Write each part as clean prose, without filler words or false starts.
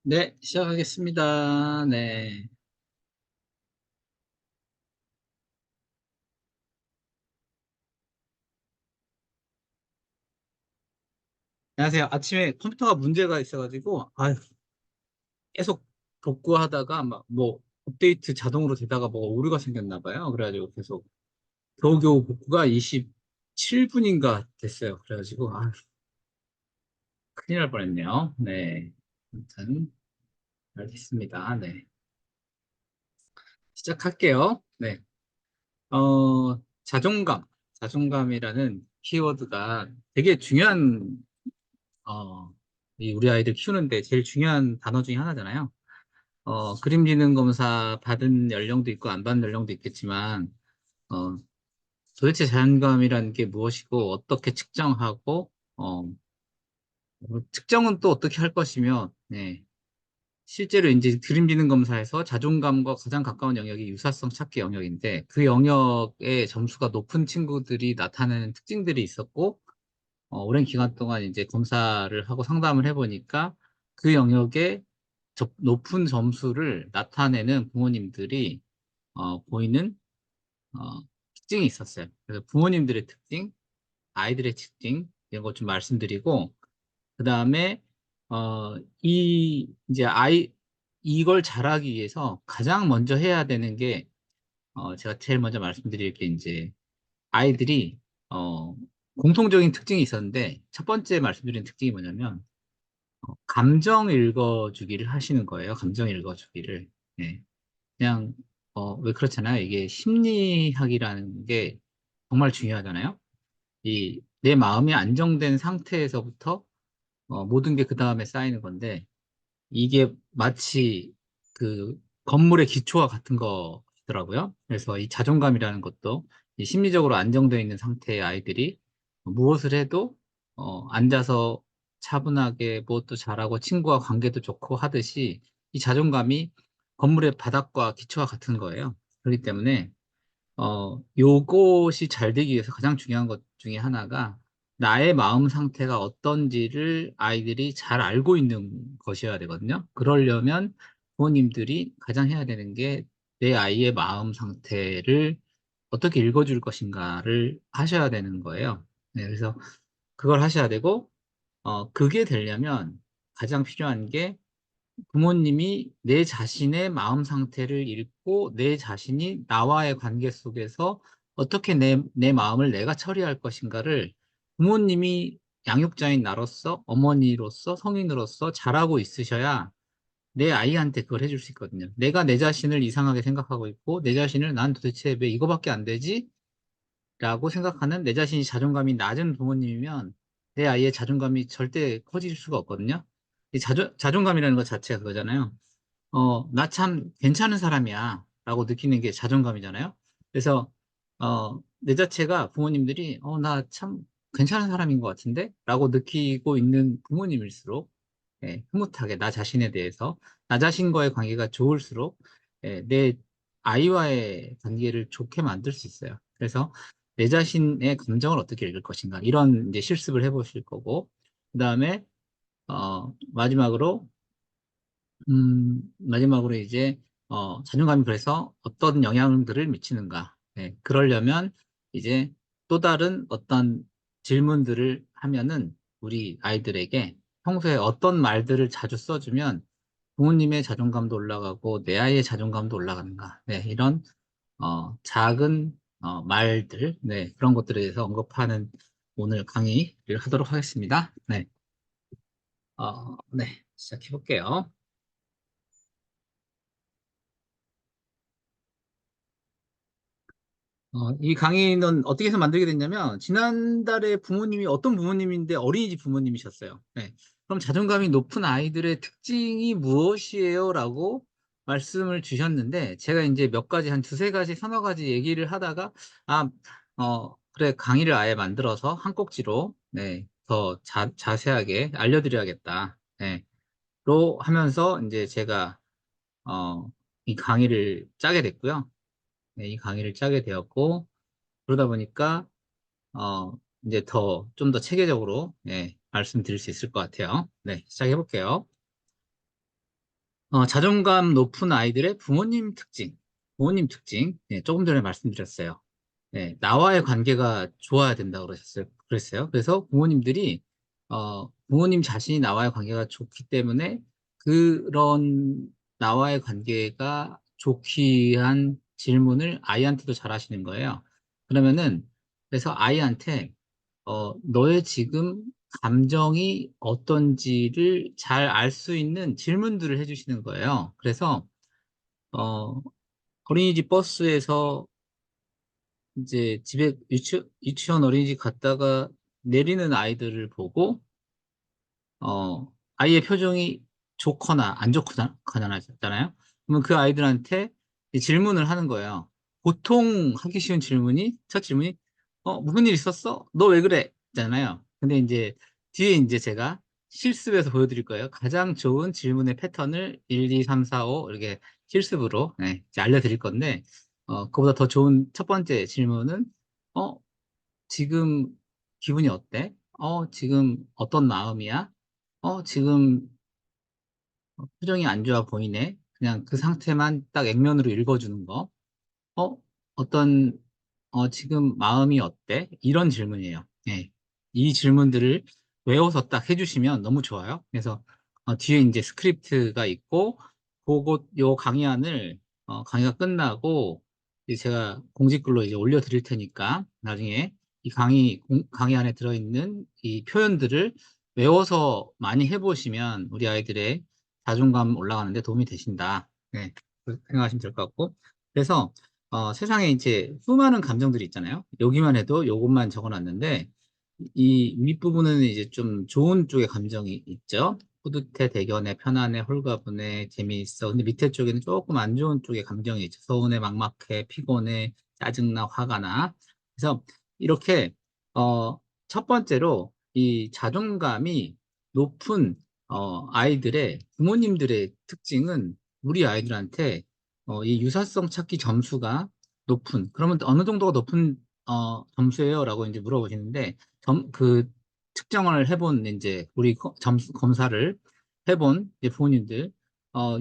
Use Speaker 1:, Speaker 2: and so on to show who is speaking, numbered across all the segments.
Speaker 1: 네, 시작하겠습니다. 네. 안녕하세요. 아침에 컴퓨터가 문제가 있어가지고, 계속 복구하다가, 업데이트 자동으로 되다가 뭐가 오류가 생겼나 봐요. 그래가지고 계속 겨우겨우 복구가 27분인가 됐어요. 그래가지고, 큰일 날 뻔했네요. 네. 아무튼, 알겠습니다. 네. 시작할게요. 네. 자존감. 자존감이라는 키워드가 되게 중요한 이 우리 아이들 키우는데 제일 중요한 단어 중에 하나잖아요. 그림 지능 검사 받은 연령도 있고 안 받은 연령도 있겠지만, 어, 도대체 자존감이라는 게 무엇이고 어떻게 측정하고, 측정은 또 어떻게 할 것이며, 네. 실제로 이제 그림 지능 검사에서 자존감과 가장 가까운 영역이 유사성 찾기 영역인데 그 영역의 점수가 높은 친구들이 나타내는 특징들이 있었고, 오랜 기간 동안 이제 검사를 하고 상담을 해보니까 그 영역에 높은 점수를 나타내는 부모님들이 보이는 어, 특징이 있었어요. 그래서 부모님들의 특징, 아이들의 특징 이런 것 좀 말씀드리고 그 다음에 이제 이걸 잘하기 위해서 가장 먼저 해야 되는 게 제가 제일 먼저 말씀드릴 게 이제 아이들이 공통적인 특징이 있었는데 첫 번째 말씀드린 특징이 뭐냐면 감정 읽어주기를 하시는 거예요. 감정 읽어주기를. 예. 그냥 왜 그렇잖아요. 이게 심리학이라는 게 정말 중요하잖아요. 이 내 마음이 안정된 상태에서부터 모든 게 그 다음에 쌓이는 건데 이게 마치 그 건물의 기초와 같은 거더라고요. 그래서 이 자존감이라는 것도 이 심리적으로 안정되어 있는 상태의 아이들이 무엇을 해도 앉아서 차분하게 무엇도 잘하고 친구와 관계도 좋고 하듯이 이 자존감이 건물의 바닥과 기초와 같은 거예요. 그렇기 때문에 요것이 잘 되기 위해서 가장 중요한 것 중에 하나가 나의 마음 상태가 어떤지를 아이들이 잘 알고 있는 것이어야 되거든요. 그러려면 부모님들이 가장 해야 되는 게 내 아이의 마음 상태를 어떻게 읽어줄 것인가를 하셔야 되는 거예요. 네, 그래서 그걸 하셔야 되고, 그게 되려면 가장 필요한 게 부모님이 내 자신의 마음 상태를 읽고 내 자신이 나와의 관계 속에서 어떻게 내 마음을 내가 처리할 것인가를 부모님이 양육자인 나로서 어머니로서 성인으로서 잘하고 있으셔야 내 아이한테 그걸 해줄 수 있거든요. 내가 내 자신을 이상하게 생각하고 있고 내 자신을 난 도대체 왜 이거밖에 안 되지? 라고 생각하는 내 자신이 자존감이 낮은 부모님이면 내 아이의 자존감이 절대 커질 수가 없거든요. 이 자존감이라는 것 자체가 그거잖아요. 나 참 괜찮은 사람이야. 라고 느끼는 게 자존감이잖아요. 그래서, 내 자체가 부모님들이, 나 참 괜찮은 사람인 것 같은데? 라고 느끼고 있는 부모님일수록, 흐뭇하게 나 자신에 대해서, 나 자신과의 관계가 좋을수록, 내 아이와의 관계를 좋게 만들 수 있어요. 그래서 내 자신의 감정을 어떻게 읽을 것인가. 이런 이제 실습을 해보실 거고, 그 다음에, 마지막으로 이제, 자존감이 그래서 어떤 영향들을 미치는가. 네, 그러려면 이제 또 다른 어떤 질문들을 하면은 우리 아이들에게 평소에 어떤 말들을 자주 써주면 부모님의 자존감도 올라가고 내 아이의 자존감도 올라가는가. 네, 이런, 작은, 말들, 네, 그런 것들에 대해서 언급하는 오늘 강의를 하도록 하겠습니다. 네, 네, 시작해 볼게요. 이 강의는 어떻게 해서 만들게 됐냐면, 지난달에 부모님이 어떤 부모님인데 어린이집 부모님이셨어요. 네. 그럼 자존감이 높은 아이들의 특징이 무엇이에요? 라고 말씀을 주셨는데, 제가 이제 몇 가지, 한 두세 가지, 서너 가지 얘기를 하다가, 아, 그래, 강의를 아예 만들어서 한 꼭지로, 네, 더 자세하게 알려드려야겠다. 네. 로 하면서 이제 제가, 이 강의를 짜게 됐고요. 네, 이 강의를 짜게 되었고, 그러다 보니까 이제 좀 더 체계적으로 말씀드릴 수 있을 것 같아요. 네, 시작해 볼게요. 자존감 높은 아이들의 부모님 특징, 네, 조금 전에 말씀드렸어요. 네, 나와의 관계가 좋아야 된다고 그랬어요. 그래서 부모님 자신이 나와의 관계가 좋기 때문에 그런 나와의 관계가 좋기 한 질문을 아이한테도 잘 하시는 거예요. 그러면은, 그래서 아이한테, 너의 지금 감정이 어떤지를 잘 알 수 있는 질문들을 해주시는 거예요. 그래서, 어, 어린이집 버스에서 이제 집에 유치원 어린이집 갔다가 내리는 아이들을 보고, 아이의 표정이 좋거나 안 좋거나 하잖아요. 그러면 그 아이들한테 이 질문을 하는 거예요. 보통 하기 쉬운 첫 질문이, 무슨 일 있었어? 너 왜 그래? 잖아요. 근데 이제 뒤에 이제 제가 실습해서 보여드릴 거예요. 가장 좋은 질문의 패턴을 1, 2, 3, 4, 5 이렇게 실습으로, 네, 이제 알려드릴 건데, 그보다 더 좋은 첫 번째 질문은, 어, 지금 기분이 어때? 지금 어떤 마음이야? 지금 표정이 안 좋아 보이네. 그냥 그 상태만 딱 액면으로 읽어주는 거. 어, 어떤, 지금 마음이 어때? 이런 질문이에요. 예. 이 질문들을 외워서 딱 해주시면 너무 좋아요. 그래서, 뒤에 이제 스크립트가 있고, 요 강의안을, 강의가 끝나고, 이제 제가 공지글로 이제 올려드릴 테니까, 나중에 이 강의 안에 들어있는 이 표현들을 외워서 많이 해보시면 우리 아이들의 자존감 올라가는데 도움이 되신다. 네. 그렇게 생각하시면 될 것 같고. 그래서, 세상에 이제 수많은 감정들이 있잖아요. 여기만 해도 요것만 적어놨는데, 이 윗부분은 이제 좀 좋은 쪽의 감정이 있죠. 뿌듯해, 대견해, 편안해, 홀가분해, 재미있어. 근데 밑에 쪽에는 조금 안 좋은 쪽의 감정이 있죠. 서운해, 막막해, 피곤해, 짜증나, 화가 나. 그래서 이렇게, 첫 번째로 이 자존감이 높은, 아이들의 부모님들의 특징은 우리 아이들한테 이 유사성 찾기 점수가 높은, 그러면 어느 정도가 높은 점수예요? 라고 이제 물어보시는데, 그 측정을 해본 이제 우리 점수 검사를 해본 이제 부모님들,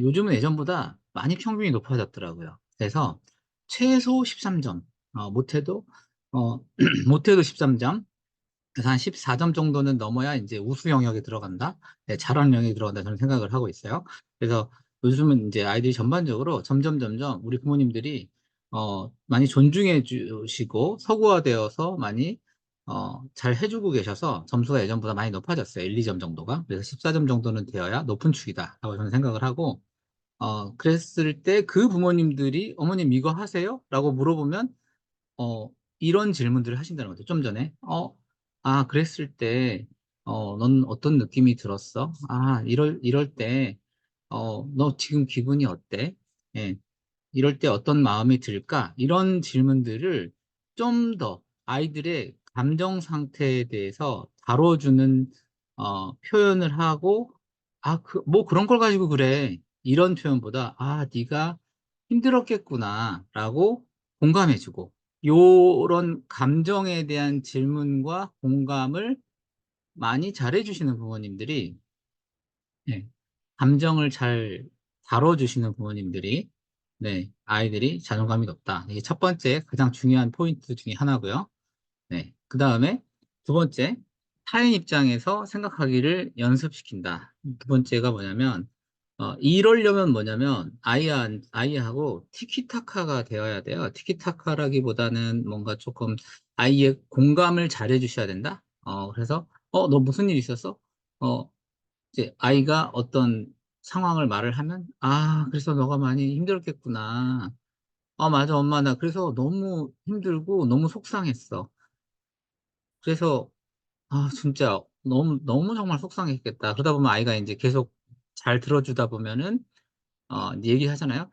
Speaker 1: 요즘은 예전보다 많이 평균이 높아졌더라고요. 그래서 최소 13점, 못해도, 못해도 13점, 그래서 한 14점 정도는 넘어야 이제 우수 영역에 들어간다. 네, 잘하는 영역에 들어간다. 저는 생각을 하고 있어요. 그래서 요즘은 이제 아이들이 전반적으로 점점 우리 부모님들이 많이 존중해 주시고 서구화되어서 많이 잘 해주고 계셔서 점수가 예전보다 많이 높아졌어요. 1, 2점 정도가. 그래서 14점 정도는 되어야 높은 축이다라고 저는 생각을 하고, 그랬을 때 그 부모님들이 어머님 이거 하세요? 라고 물어보면 어, 이런 질문들을 하신다는 거죠. 좀 전에. 그랬을 때, 넌 어떤 느낌이 들었어? 이럴 때, 너 지금 기분이 어때? 예, 이럴 때 어떤 마음이 들까? 이런 질문들을 좀 더 아이들의 감정 상태에 대해서 다뤄주는, 표현을 하고, 뭐 그런 걸 가지고 그래. 이런 표현보다, 네가 힘들었겠구나, 라고 공감해주고, 요런 감정에 대한 질문과 공감을 많이 잘해주시는 부모님들이, 네, 감정을 잘 다뤄주시는 부모님들이, 네, 아이들이 자존감이 높다. 이게 첫 번째 가장 중요한 포인트 중에 하나고요. 네, 그 다음에 두 번째, 타인 입장에서 생각하기를 연습시킨다. 두 번째가 뭐냐면, 이러려면 뭐냐면, 아이하고 티키타카가 되어야 돼요. 티키타카라기보다는 뭔가 조금 아이의 공감을 잘 해주셔야 된다. 그래서, 너 무슨 일 있었어? 어, 이제 아이가 어떤 상황을 말을 하면, 그래서 너가 많이 힘들었겠구나. 맞아, 엄마. 나 그래서 너무 힘들고 너무 속상했어. 그래서, 진짜 너무 정말 속상했겠다. 그러다 보면 아이가 이제 계속 잘 들어주다 보면은, 이제 얘기하잖아요.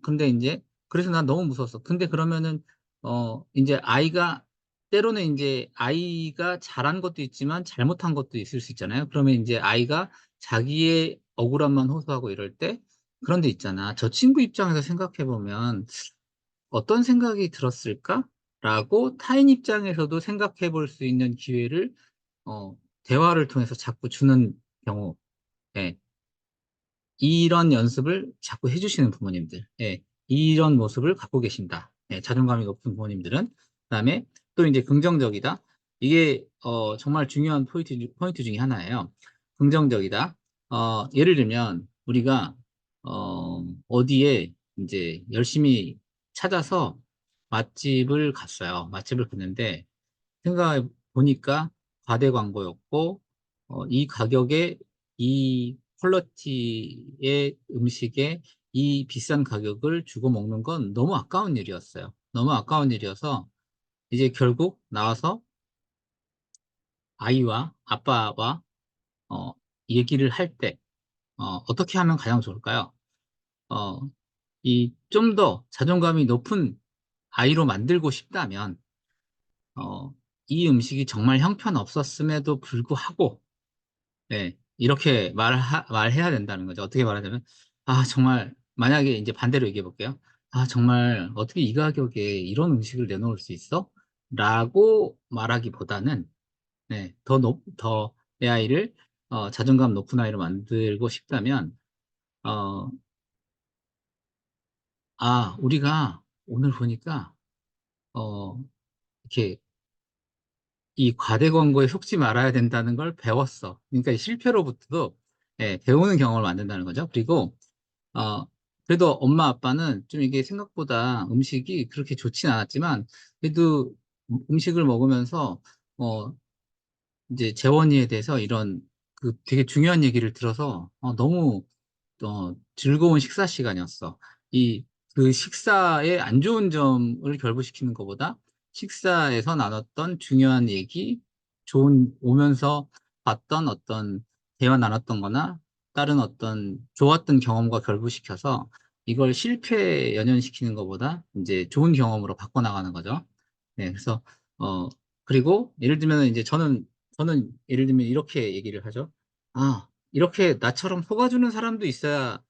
Speaker 1: 근데 이제, 그래서 난 너무 무서웠어. 근데 그러면은, 이제 때로는 이제 아이가 잘한 것도 있지만 잘못한 것도 있을 수 있잖아요. 그러면 이제 아이가 자기의 억울함만 호소하고 이럴 때, 그런 데 있잖아. 저 친구 입장에서 생각해 보면 어떤 생각이 들었을까? 라고 타인 입장에서도 생각해 볼 수 있는 기회를, 어, 대화를 통해서 자꾸 주는 경우. 예. 이런 연습을 자꾸 해주시는 부모님들, 예, 이런 모습을 갖고 계신다. 예, 자존감이 높은 부모님들은. 그다음에 또 이제 긍정적이다. 이게 정말 중요한 포인트 중에 하나예요. 긍정적이다. 예를 들면 우리가 어디에 이제 열심히 찾아서 맛집을 갔어요. 맛집을 갔는데 생각해 보니까 과대 광고였고, 이 가격에 이 퀄리티의 음식에 이 비싼 가격을 주고 먹는 건 너무 아까운 일이었어요. 너무 아까운 일이어서 이제 결국 나와서 아이와 아빠와 어, 얘기를 할 때, 어떻게 하면 가장 좋을까요? 어, 이 좀 더 자존감이 높은 아이로 만들고 싶다면, 어, 이 음식이 정말 형편없었음에도 불구하고, 네, 이렇게 말해야 된다는 거죠. 어떻게 말하냐면, 아, 정말, 만약에 이제 반대로 얘기해 볼게요. 아, 정말, 어떻게 이 가격에 이런 음식을 내놓을 수 있어? 라고 말하기보다는, 네, 내 아이를, 자존감 높은 아이로 만들고 싶다면, 어, 아, 우리가 오늘 보니까, 어, 이렇게 이 과대 광고에 속지 말아야 된다는 걸 배웠어. 그러니까 이 실패로부터도, 예, 배우는 경험을 만든다는 거죠. 그리고 어, 그래도 엄마 아빠는 좀 이게 생각보다 음식이 그렇게 좋진 않았지만, 그래도 음식을 먹으면서, 어, 이제 재원이에 대해서 이런 그 되게 중요한 얘기를 들어서, 너무, 즐거운 식사 시간이었어. 이, 그 식사의 안 좋은 점을 결부시키는 것보다 식사에서 나눴던 중요한 얘기, 오면서 봤던 어떤 대화 나눴던 거나 다른 어떤 좋았던 경험과 결부시켜서 이걸 실패에 연연시키는 것보다 이제 좋은 경험으로 바꿔나가는 거죠. 네, 그래서, 어, 그리고 예를 들면 이제 저는 예를 들면 이렇게 얘기를 하죠. 아, 이렇게 나처럼 속아주는 사람도 있어야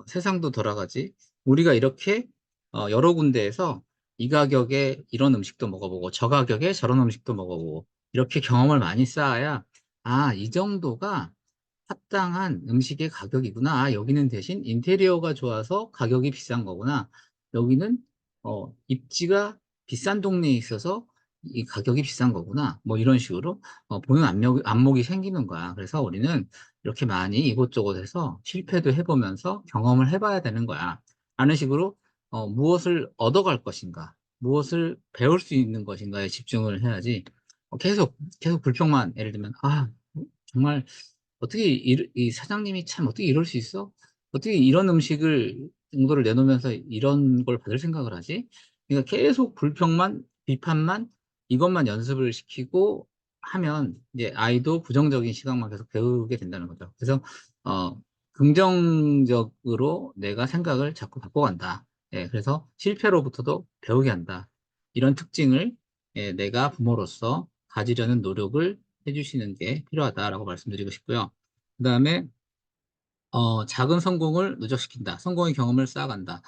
Speaker 1: 세상도 돌아가지. 우리가 이렇게 여러 군데에서 이 가격에 이런 음식도 먹어보고 저 가격에 저런 음식도 먹어보고 이렇게 경험을 많이 쌓아야, 아, 이 정도가 합당한 음식의 가격이구나. 아, 여기는 대신 인테리어가 좋아서 가격이 비싼 거구나. 여기는 입지가 비싼 동네에 있어서 이 가격이 비싼 거구나. 뭐 이런 식으로 보는 안목이 생기는 거야. 그래서 우리는 이렇게 많이 이곳저곳에서 실패도 해보면서 경험을 해봐야 되는 거야. 라는 식으로 무엇을 얻어갈 것인가, 무엇을 배울 수 있는 것인가에 집중을 해야지. 계속 불평만, 예를 들면, 아, 정말 어떻게 이 사장님이 참 어떻게 이럴 수 있어? 어떻게 이런 음식을 정도를 내놓으면서 이런 걸 받을 생각을 하지? 그러니까 계속 불평만, 비판만, 이것만 연습을 시키고 하면 이제 아이도 부정적인 시각만 계속 배우게 된다는 거죠. 그래서 어, 긍정적으로 내가 생각을 자꾸 바꿔간다. 예, 그래서 실패로부터도 배우게 한다. 이런 특징을, 예, 내가 부모로서 가지려는 노력을 해주시는 게 필요하다라고 말씀드리고 싶고요. 그 다음에 작은 성공을 누적시킨다. 성공의 경험을 쌓아간다.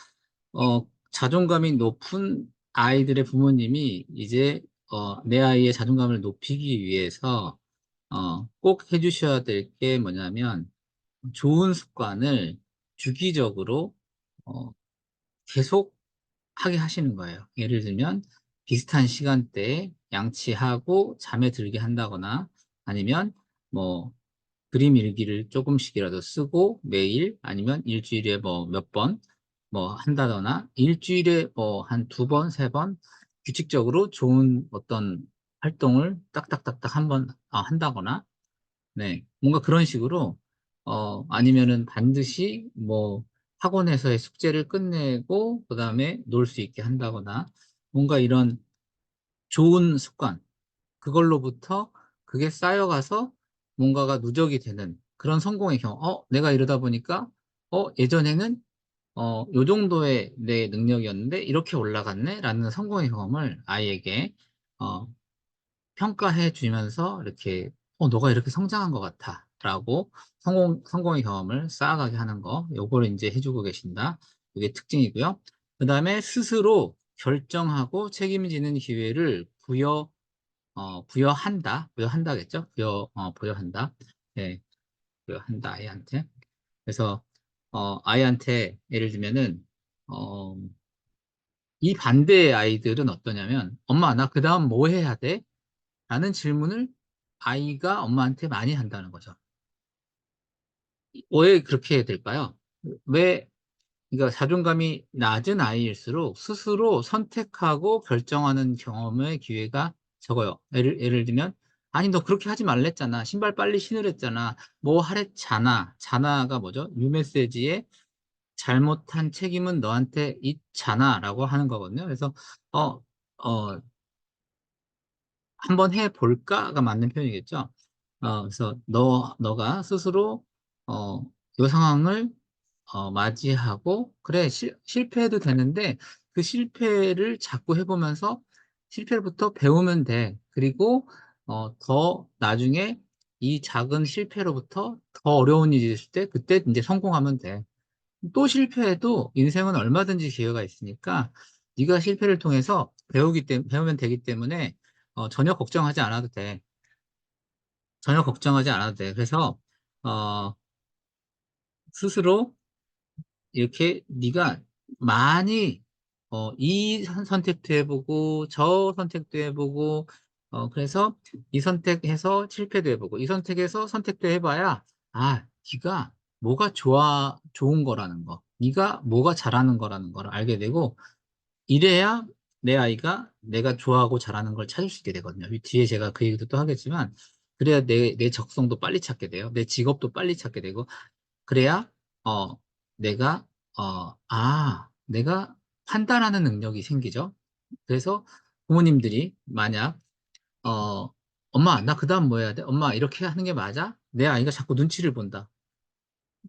Speaker 1: 자존감이 높은 아이들의 부모님이 이제 내 아이의 자존감을 높이기 위해서 꼭 해주셔야 될 게 뭐냐면, 좋은 습관을 주기적으로 어, 계속 하게 하시는 거예요. 예를 들면 비슷한 시간대에 양치하고 잠에 들게 한다거나, 아니면 뭐 그림 일기를 조금씩이라도 쓰고 매일, 아니면 일주일에 뭐 몇 번 뭐 한다거나, 일주일에 뭐 한 두 번, 세 번 규칙적으로 좋은 어떤 활동을 딱딱딱딱 한번 한다거나, 네, 뭔가 그런 식으로, 아니면은 반드시 뭐 학원에서의 숙제를 끝내고 그다음에 놀 수 있게 한다거나, 뭔가 이런 좋은 습관, 그걸로부터 그게 쌓여가서 뭔가가 누적이 되는 그런 성공의 경험. 내가 이러다 보니까, 예전에는, 요 정도의 내 능력이었는데, 이렇게 올라갔네? 라는 성공의 경험을 아이에게, 어, 평가해 주면서 이렇게, 너가 이렇게 성장한 것 같아. 라고 성공의 경험을 쌓아가게 하는 거, 요거를 이제 해주고 계신다. 이게 특징이고요. 그 다음에 스스로 결정하고 책임지는 기회를 부여한다겠죠? 부여한다. 예, 부여한다, 아이한테. 그래서, 아이한테 예를 들면은, 어, 이 반대의 아이들은 어떠냐면, 엄마, 나 그 다음 뭐 해야 돼? 라는 질문을 아이가 엄마한테 많이 한다는 거죠. 왜 그렇게 될까요? 왜, 그러니까 자존감이 낮은 아이일수록 스스로 선택하고 결정하는 경험의 기회가 적어요. 예를 들면, 아니, 너 그렇게 하지 말랬잖아. 신발 빨리 신으랬잖아. 뭐 하랬잖아. 자나가 뭐죠? 뉴메시지에 잘못한 책임은 너한테 있잖아. 라고 하는 거거든요. 그래서, 어, 어, 한번 해볼까가 맞는 표현이겠죠. 그래서 너가 스스로, 어, 이 상황을 맞이하고, 그래, 실패해도 되는데, 그 실패를 자꾸 해보면서 실패부터 배우면 돼. 그리고, 더 나중에 이 작은 실패로부터 더 어려운 일이 있을 때, 그때 이제 성공하면 돼. 또 실패해도 인생은 얼마든지 기회가 있으니까, 네가 실패를 통해서 배우면 되기 때문에, 전혀 걱정하지 않아도 돼. 전혀 걱정하지 않아도 돼. 그래서, 어, 스스로 이렇게 네가 많이 이 선택도 해보고 저 선택도 해보고 그래서 이 선택해서 실패도 해보고 이 선택해서 선택도 해봐야 네가 뭐가 좋은 거라는 거, 네가 뭐가 잘하는 거라는 걸 알게 되고 이래야 내 아이가 내가 좋아하고 잘하는 걸 찾을 수 있게 되거든요. 이 뒤에 제가 그 얘기도 또 하겠지만 그래야 내 적성도 빨리 찾게 돼요. 내 직업도 빨리 찾게 되고 그래야, 어, 내가, 내가 판단하는 능력이 생기죠. 그래서 부모님들이 만약, 어, 엄마, 나 그다음 뭐 해야 돼? 엄마, 이렇게 하는 게 맞아? 내 아이가 자꾸 눈치를 본다.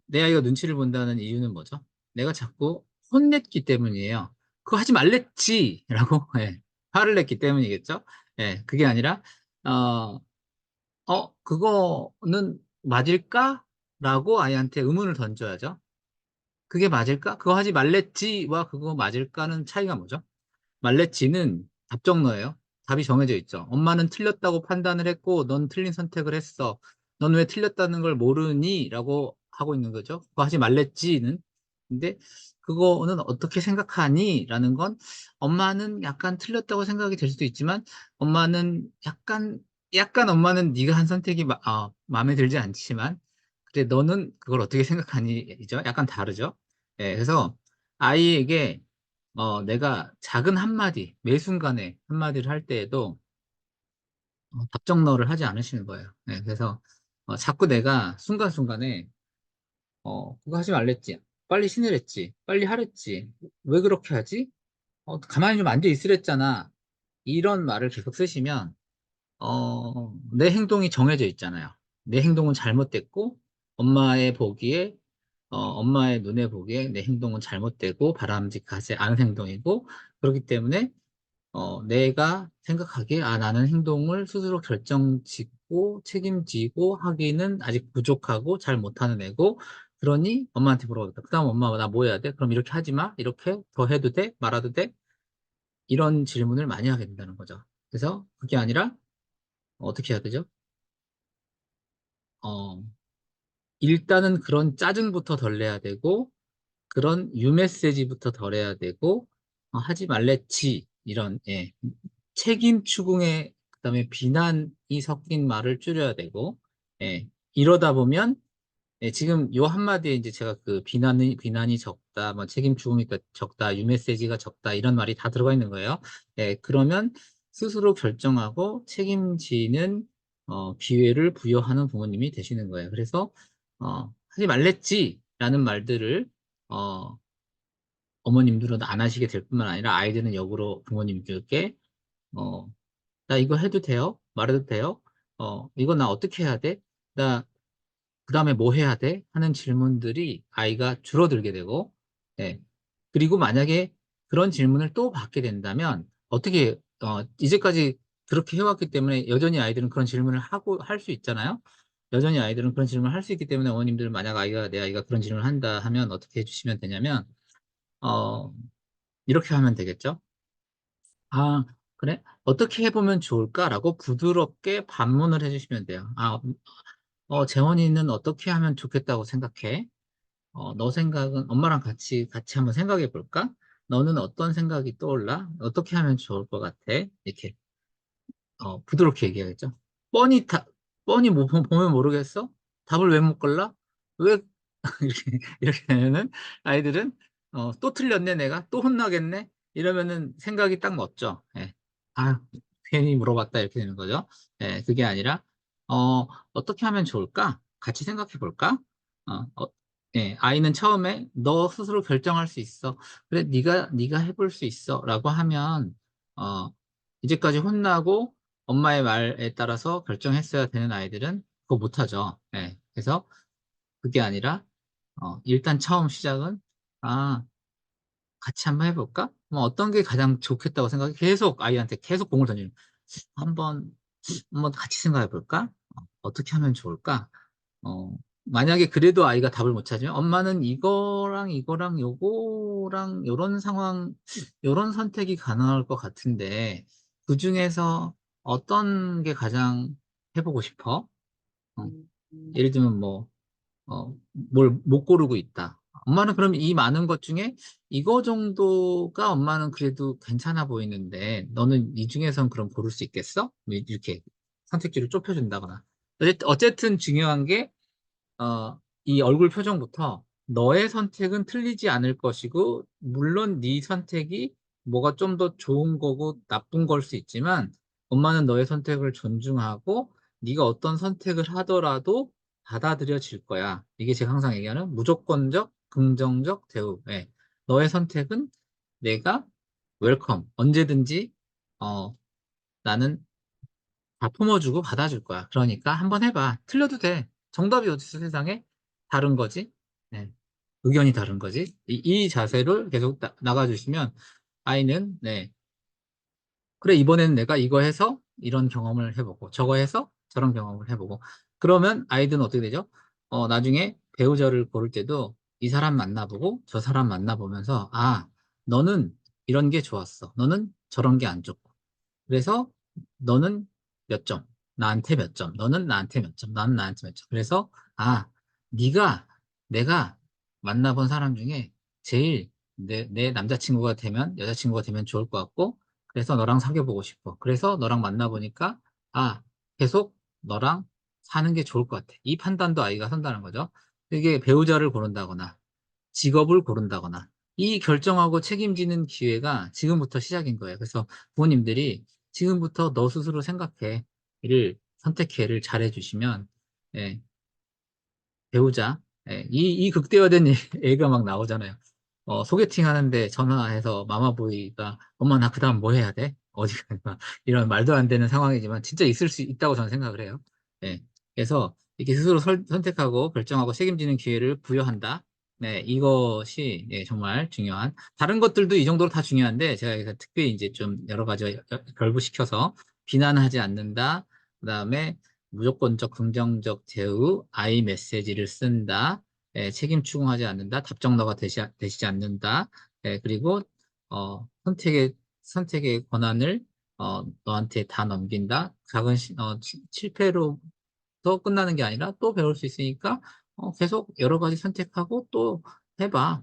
Speaker 1: 내 아이가 눈치를 본다는 이유는 뭐죠? 내가 자꾸 혼냈기 때문이에요. 그거 하지 말랬지! 라고, 예, 화를 냈기 때문이겠죠? 예, 그게 아니라, 어, 그거는 맞을까? 라고 아이한테 의문을 던져야죠. 그게 맞을까? 그거 하지 말랬지와 그거 맞을까는 차이가 뭐죠? 말랬지는 답정너예요. 답이 정해져 있죠. 엄마는 틀렸다고 판단을 했고, 넌 틀린 선택을 했어. 넌 왜 틀렸다는 걸 모르니? 라고 하고 있는 거죠. 그거 하지 말랬지는. 근데 그거는 어떻게 생각하니? 라는 건 엄마는 약간 틀렸다고 생각이 될 수도 있지만, 엄마는 약간 엄마는 네가 한 선택이 마음에 들지 않지만, 근데 너는 그걸 어떻게 생각하니?죠. 약간 다르죠. 예, 그래서 아이에게 내가 작은 한마디, 매 순간에 한마디를 할 때에도 답정너를 하지 않으시는 거예요. 네, 그래서 자꾸 내가 순간순간에 그거 하지 말랬지, 빨리 신으랬지, 빨리 하랬지, 왜 그렇게 하지? 가만히 좀 앉아 있으랬잖아. 이런 말을 계속 쓰시면 내 행동이 정해져 있잖아요. 내 행동은 잘못됐고 엄마의 눈에 보기에 내 행동은 잘못되고 바람직하지 않은 행동이고 그렇기 때문에 내가 생각하기에, 나는 행동을 스스로 결정짓고 책임지고 하기는 아직 부족하고 잘 못하는 애고, 그러니 엄마한테 물어보겠다. 그 다음 엄마, 나 뭐 해야 돼? 그럼 이렇게 하지 마? 이렇게 더 해도 돼? 말아도 돼? 이런 질문을 많이 하게 된다는 거죠. 그래서 그게 아니라, 어떻게 해야 되죠? 어, 일단은 그런 짜증부터 덜 내야 되고, 그런 유메시지부터 덜해야 되고 하지 말랬지 이런 책임 추궁에 그다음에 비난이 섞인 말을 줄여야 되고 이러다 보면 지금 요 한마디에 이제 제가 그 비난이 적다, 뭐 책임 추궁이 적다, 유메시지가 적다 이런 말이 다 들어가 있는 거예요. 그러면 스스로 결정하고 책임지는 기회를 부여하는 부모님이 되시는 거예요. 그래서 하지 말랬지라는 말들을 어, 어머님들은 안 하시게 될 뿐만 아니라 아이들은 역으로 부모님들께 어, 나 이거 해도 돼요? 말해도 돼요? 이거 나 어떻게 해야 돼? 나 그다음에 뭐 해야 돼? 하는 질문들이 아이가 줄어들게 되고 그리고 만약에 그런 질문을 또 받게 된다면 어떻게 이제까지 그렇게 해왔기 때문에 여전히 아이들은 그런 질문을 하고 할 수 있잖아요. 여전히 아이들은 그런 질문을 할 수 있기 때문에 어머님들 만약 내 아이가 그런 질문을 한다 하면 어떻게 해주시면 되냐면 어, 이렇게 하면 되겠죠. 아, 그래? 어떻게 해보면 좋을까라고 부드럽게 반문을 해주시면 돼요. 재원이는 어떻게 하면 좋겠다고 생각해? 너 생각은 엄마랑 같이 한번 생각해 볼까? 너는 어떤 생각이 떠올라? 어떻게 하면 좋을 것 같아? 이렇게 부드럽게 얘기하겠죠. 뻔히 뻔히 뭐 보면 모르겠어? 답을 왜 못 골라? 왜 이렇게 되면은 아이들은 또 틀렸네 내가 또 혼나겠네 이러면은 생각이 딱 멎죠. 예. 아 괜히 물어봤다 이렇게 되는 거죠. 예, 그게 아니라 어, 어떻게 하면 좋을까? 같이 생각해 볼까? 어, 어, 예, 아이는 처음에 너 스스로 결정할 수 있어. 그래, 네가 해볼 수 있어라고 하면 어, 이제까지 혼나고 엄마의 말에 따라서 결정했어야 되는 아이들은 그거 못하죠. 예, 그래서 그게 아니라 일단 처음 시작은 아 같이 한번 해볼까? 뭐 어떤 게 가장 좋겠다고 생각해? 계속 아이한테 계속 공을 던지는 한번 한번 같이 생각해 볼까? 어떻게 하면 좋을까? 만약에 그래도 아이가 답을 못 찾으면 엄마는 이거랑 이거랑 요거랑 요런 상황 요런 선택이 가능할 것 같은데 그중에서 어떤 게 가장 해보고 싶어? 어, 예를 들면 뭐 뭘 못 고르고 있다. 엄마는 그럼 이 많은 것 중에 이거 정도가 엄마는 그래도 괜찮아 보이는데 너는 이 중에선 그럼 고를 수 있겠어? 뭐 이렇게 선택지를 좁혀준다거나. 어쨌든 중요한 게 이 얼굴 표정부터 너의 선택은 틀리지 않을 것이고, 물론 네 선택이 뭐가 좀 더 좋은 거고 나쁜 걸 수 있지만, 엄마는 너의 선택을 존중하고, 네가 어떤 선택을 하더라도 받아들여질 거야. 이게 제가 항상 얘기하는 무조건적, 긍정적 대우. 예. 너의 선택은 내가 웰컴, 언제든지, 어, 나는 다 품어주고 받아줄 거야. 그러니까 한번 해봐. 틀려도 돼. 정답이 어딨어, 세상에? 다른 거지. 네. 의견이 다른 거지. 이 자세를 계속 나가주시면 아이는, 네. 그래, 이번에는 내가 이거 해서 이런 경험을 해보고, 저거 해서 저런 경험을 해보고. 그러면 아이들은 어떻게 되죠? 나중에 배우자를 고를 때도 이 사람 만나보고 저 사람 만나보면서, 아, 너는 이런 게 좋았어. 너는 저런 게 안 좋고. 그래서 너는 몇 점, 나한테 몇 점, 너는 나한테 몇 점, 나는 나한테 몇 점. 그래서 아, 네가 내가 만나본 사람 중에 제일 내 남자친구가 되면 여자친구가 되면 좋을 것 같고 그래서 너랑 사귀어 보고 싶어. 그래서 너랑 만나보니까 아, 계속 너랑 사는 게 좋을 것 같아. 이 판단도 아이가 선다는 거죠. 이게 배우자를 고른다거나 직업을 고른다거나 이 결정하고 책임지는 기회가 지금부터 시작인 거예요. 그래서 부모님들이 지금부터 너 스스로 생각해. 를 선택해를 잘해 주시면 예, 배우자 예, 이 극대화된 얘기가 막 나오잖아요. 소개팅 하는데 전화해서 마마보이가 엄마 나 그다음 뭐 해야 돼? 어디 가? 이런 말도 안 되는 상황이지만 진짜 있을 수 있다고 저는 생각을 해요. 예. 그래서 이렇게 스스로 선택하고 결정하고 책임지는 기회를 부여한다. 네, 이것이 예, 정말 중요한. 다른 것들도 이 정도로 다 중요한데 제가 여기서 특별히 이제 좀 여러 가지 결부시켜서 비난하지 않는다. 그다음에 무조건적 긍정적 대우, 아이 메시지를 쓴다. 책임 추궁하지 않는다. 답정너가 되시지 않는다. 그리고 선택의 권한을 너한테 다 넘긴다. 작은 실패로 또 끝나는 게 아니라 또 배울 수 있으니까 계속 여러 가지 선택하고 또 해봐.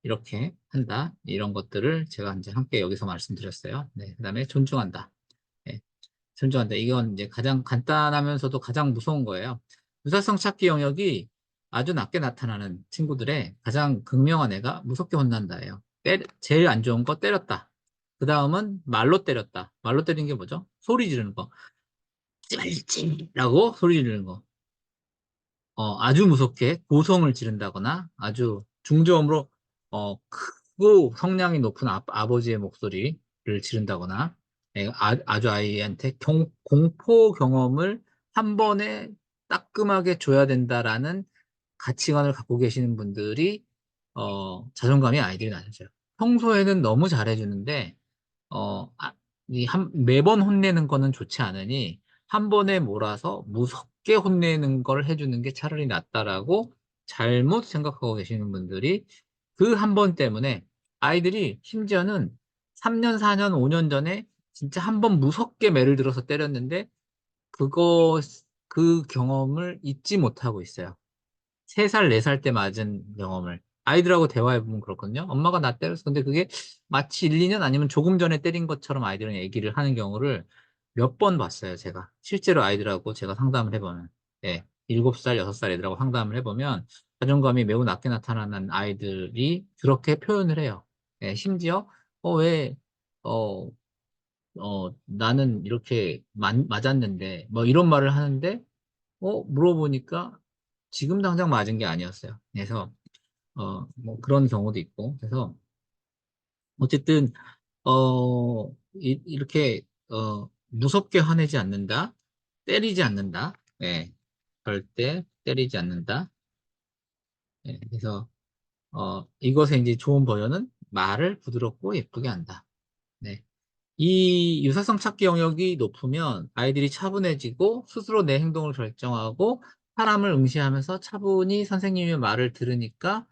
Speaker 1: 이렇게 한다. 이런 것들을 제가 이제 함께 여기서 말씀드렸어요. 네, 그다음에 존중한다. 예, 존중한다. 이건 이제 가장 간단하면서도 가장 무서운 거예요. 유사성 찾기 영역이 아주 낮게 나타나는 친구들의 가장 극명한 애가 무섭게 혼난다예요. 제일 안 좋은 거 때렸다. 그 다음은 말로 때렸다. 말로 때리는 게 뭐죠? 소리 지르는 거. 하지 말지라고 소리 지르는 거. 아주 무섭게 고성을 지른다거나 아주 중저음으로 크고 성량이 높은 아버지의 목소리를 지른다거나 아주 아이한테 공포 경험을 한 번에 따끔하게 줘야 된다라는 가치관을 갖고 계시는 분들이 자존감이 아이들이 낮아져요. 평소에는 너무 잘해주는데 매번 혼내는 거는 좋지 않으니 한 번에 몰아서 무섭게 혼내는 걸 해주는 게 차라리 낫다라고 잘못 생각하고 계시는 분들이 그 한 번 때문에 아이들이 심지어는 3년, 4년, 5년 전에 진짜 한 번 무섭게 매를 들어서 때렸는데 그거 그 경험을 잊지 못하고 있어요. 3살, 4살 때 맞은 경험을 아이들하고 대화해보면 그렇거든요. 엄마가 나 때렸어. 근데 그게 마치 1, 2년 아니면 조금 전에 때린 것처럼 아이들은 얘기를 하는 경우를 몇 번 봤어요, 제가. 실제로 아이들하고 제가 상담을 해보면. 예, 7살, 6살 애들하고 상담을 해보면 자존감이 매우 낮게 나타나는 아이들이 그렇게 표현을 해요. 예, 심지어, 왜, 어, 나는 이렇게 맞았는데, 뭐 이런 말을 하는데, 물어보니까 지금 당장 맞은 게 아니었어요. 그래서, 뭐 그런 경우도 있고. 그래서, 어쨌든, 이렇게, 무섭게 화내지 않는다. 때리지 않는다. 예. 절대 때리지 않는다. 예. 그래서, 이것의 이제 좋은 버전은 말을 부드럽고 예쁘게 한다. 네. 이 유사성 찾기 영역이 높으면 아이들이 차분해지고 스스로 내 행동을 결정하고 사람을 응시하면서 차분히 선생님의 말을 들으니까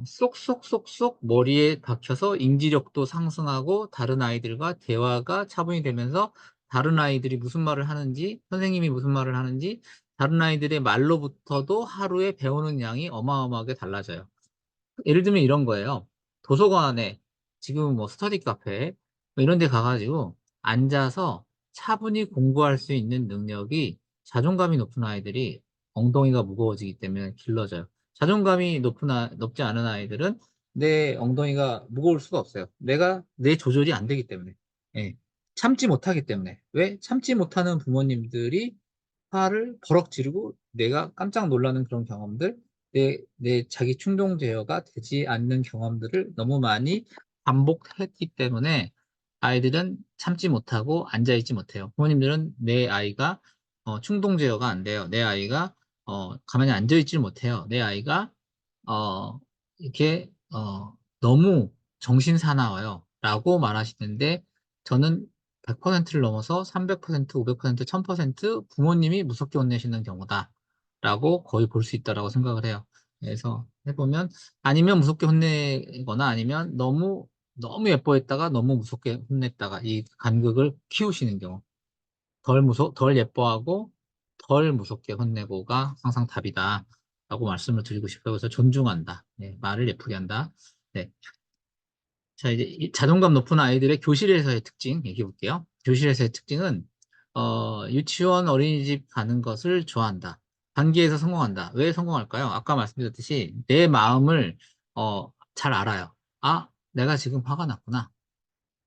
Speaker 1: 쏙쏙쏙쏙 머리에 박혀서 인지력도 상승하고 다른 아이들과 대화가 차분히 되면서 다른 아이들이 무슨 말을 하는지 선생님이 무슨 말을 하는지 다른 아이들의 말로부터도 하루에 배우는 양이 어마어마하게 달라져요. 예를 들면 이런 거예요. 도서관에 지금 뭐 스터디 카페 뭐 이런 데 가 가지고 앉아서 차분히 공부할 수 있는 능력이 자존감이 높은 아이들이 엉덩이가 무거워지기 때문에 길러져요. 자존감이 높지 않은 아이들은 내 엉덩이가 무거울 수가 없어요. 내 조절이 안 되기 때문에. 예. 참지 못하기 때문에. 왜? 참지 못하는 부모님들이 화를 버럭 지르고 내가 깜짝 놀라는 그런 경험들, 내 자기 충동 제어가 되지 않는 경험들을 너무 많이 반복했기 때문에 아이들은 참지 못하고 앉아있지 못해요. 부모님들은 내 아이가 충동 제어가 안 돼요. 내 아이가 가만히 앉아있질 못해요. 내 아이가 이렇게 너무 정신 사나워요. 라고 말하시는데 저는 100%를 넘어서 300%, 500%, 1000% 부모님이 무섭게 혼내시는 경우다. 라고 거의 볼 수 있다라고 생각을 해요. 그래서 해보면 아니면 무섭게 혼내거나 아니면 너무 예뻐했다가 너무 무섭게 혼냈다가 이 간극을 키우시는 경우 덜 예뻐하고 덜 무섭게 혼내고가 항상 답이다. 라고 말씀을 드리고 싶어요. 그래서 존중한다. 네, 말을 예쁘게 한다. 네. 자, 이제 이 자존감 높은 아이들의 교실에서의 특징 얘기해 볼게요. 교실에서의 특징은 유치원, 어린이집 가는 것을 좋아한다. 단기에서 성공한다. 왜 성공할까요? 아까 말씀드렸듯이 내 마음을 잘 알아요. 아, 내가 지금 화가 났구나.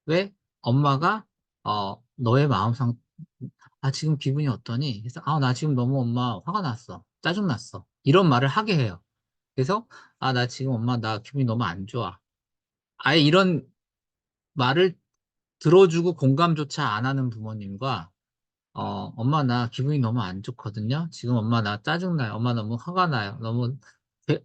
Speaker 1: 왜? 엄마가 너의 지금 기분이 어떠니? 그래서 나 지금 너무 엄마 화가 났어. 짜증 났어. 이런 말을 하게 해요. 그래서 나 지금 엄마 나 기분이 너무 안 좋아. 아예 이런 말을 들어주고 공감조차 안 하는 부모님과 엄마 나 기분이 너무 안 좋거든요. 지금 엄마 나 짜증나요. 엄마 너무 화가 나요. 너무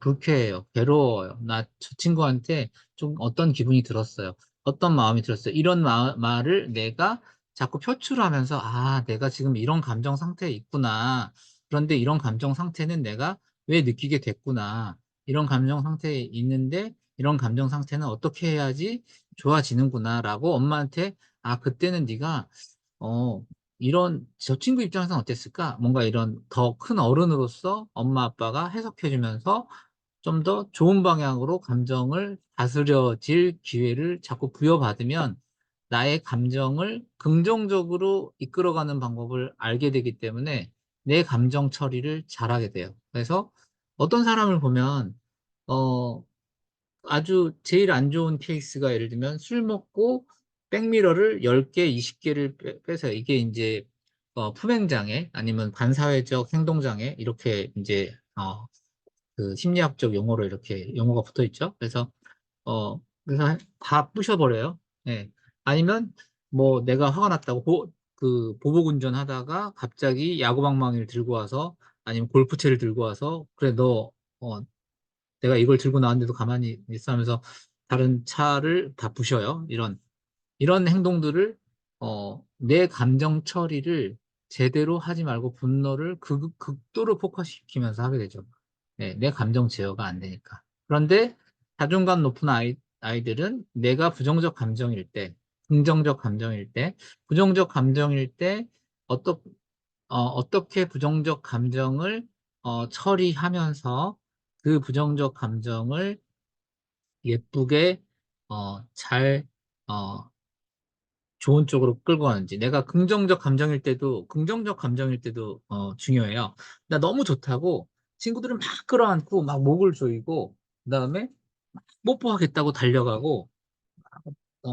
Speaker 1: 불쾌해요. 괴로워요. 나 저 친구한테 좀 어떤 기분이 들었어요. 어떤 마음이 들었어요. 이런 말을 내가 자꾸 표출하면서 내가 지금 이런 감정 상태에 있구나. 그런데 이런 감정 상태는 내가 왜 느끼게 됐구나. 이런 감정 상태에 있는데 이런 감정 상태는 어떻게 해야지 좋아지는구나라고 엄마한테 그때는 네가 어 이런 저 친구 입장에서는 어땠을까? 뭔가 이런 더 큰 어른으로서 엄마 아빠가 해석해 주면서 좀 더 좋은 방향으로 감정을 다스려질 기회를 자꾸 부여받으면 나의 감정을 긍정적으로 이끌어가는 방법을 알게 되기 때문에 내 감정 처리를 잘하게 돼요. 그래서 어떤 사람을 보면 어 아주 제일 안 좋은 케이스가 예를 들면 술 먹고 백미러를 10 개, 20 개를 빼서요. 이게 인제 품행 장애 아니면 반사회적 행동 장애 이렇게 인제 그 심리학적 용어로 이렇게 용어가 붙어 있죠. 그래서 다 부셔 버려요. 예. 아니면 뭐 내가 화가 났다고 보복 운전하다가 갑자기 야구방망이를 들고 와서 아니면 골프채를 들고 와서 "그래 너 어 내가 이걸 들고 나왔는데도 가만히 있어." 하면서 다른 차를 다 부셔요. 이런 행동들을 내 감정 처리를 제대로 하지 말고 분노를 극도로 폭발시키면서 하게 되죠. 네, 내 감정 제어가 안 되니까. 그런데 자존감 높은 아이들은 내가 부정적 감정일 때, 긍정적 감정일 때, 부정적 감정일 때 어떻 어떻게 부정적 감정을 처리하면서 그 부정적 감정을 예쁘게 잘 어, 좋은 쪽으로 끌고 가는지. 내가 긍정적 감정일 때도 중요해요. 나 너무 좋다고 친구들은 막 끌어안고 막 목을 조이고 그다음에 뽀뽀하겠다고 달려가고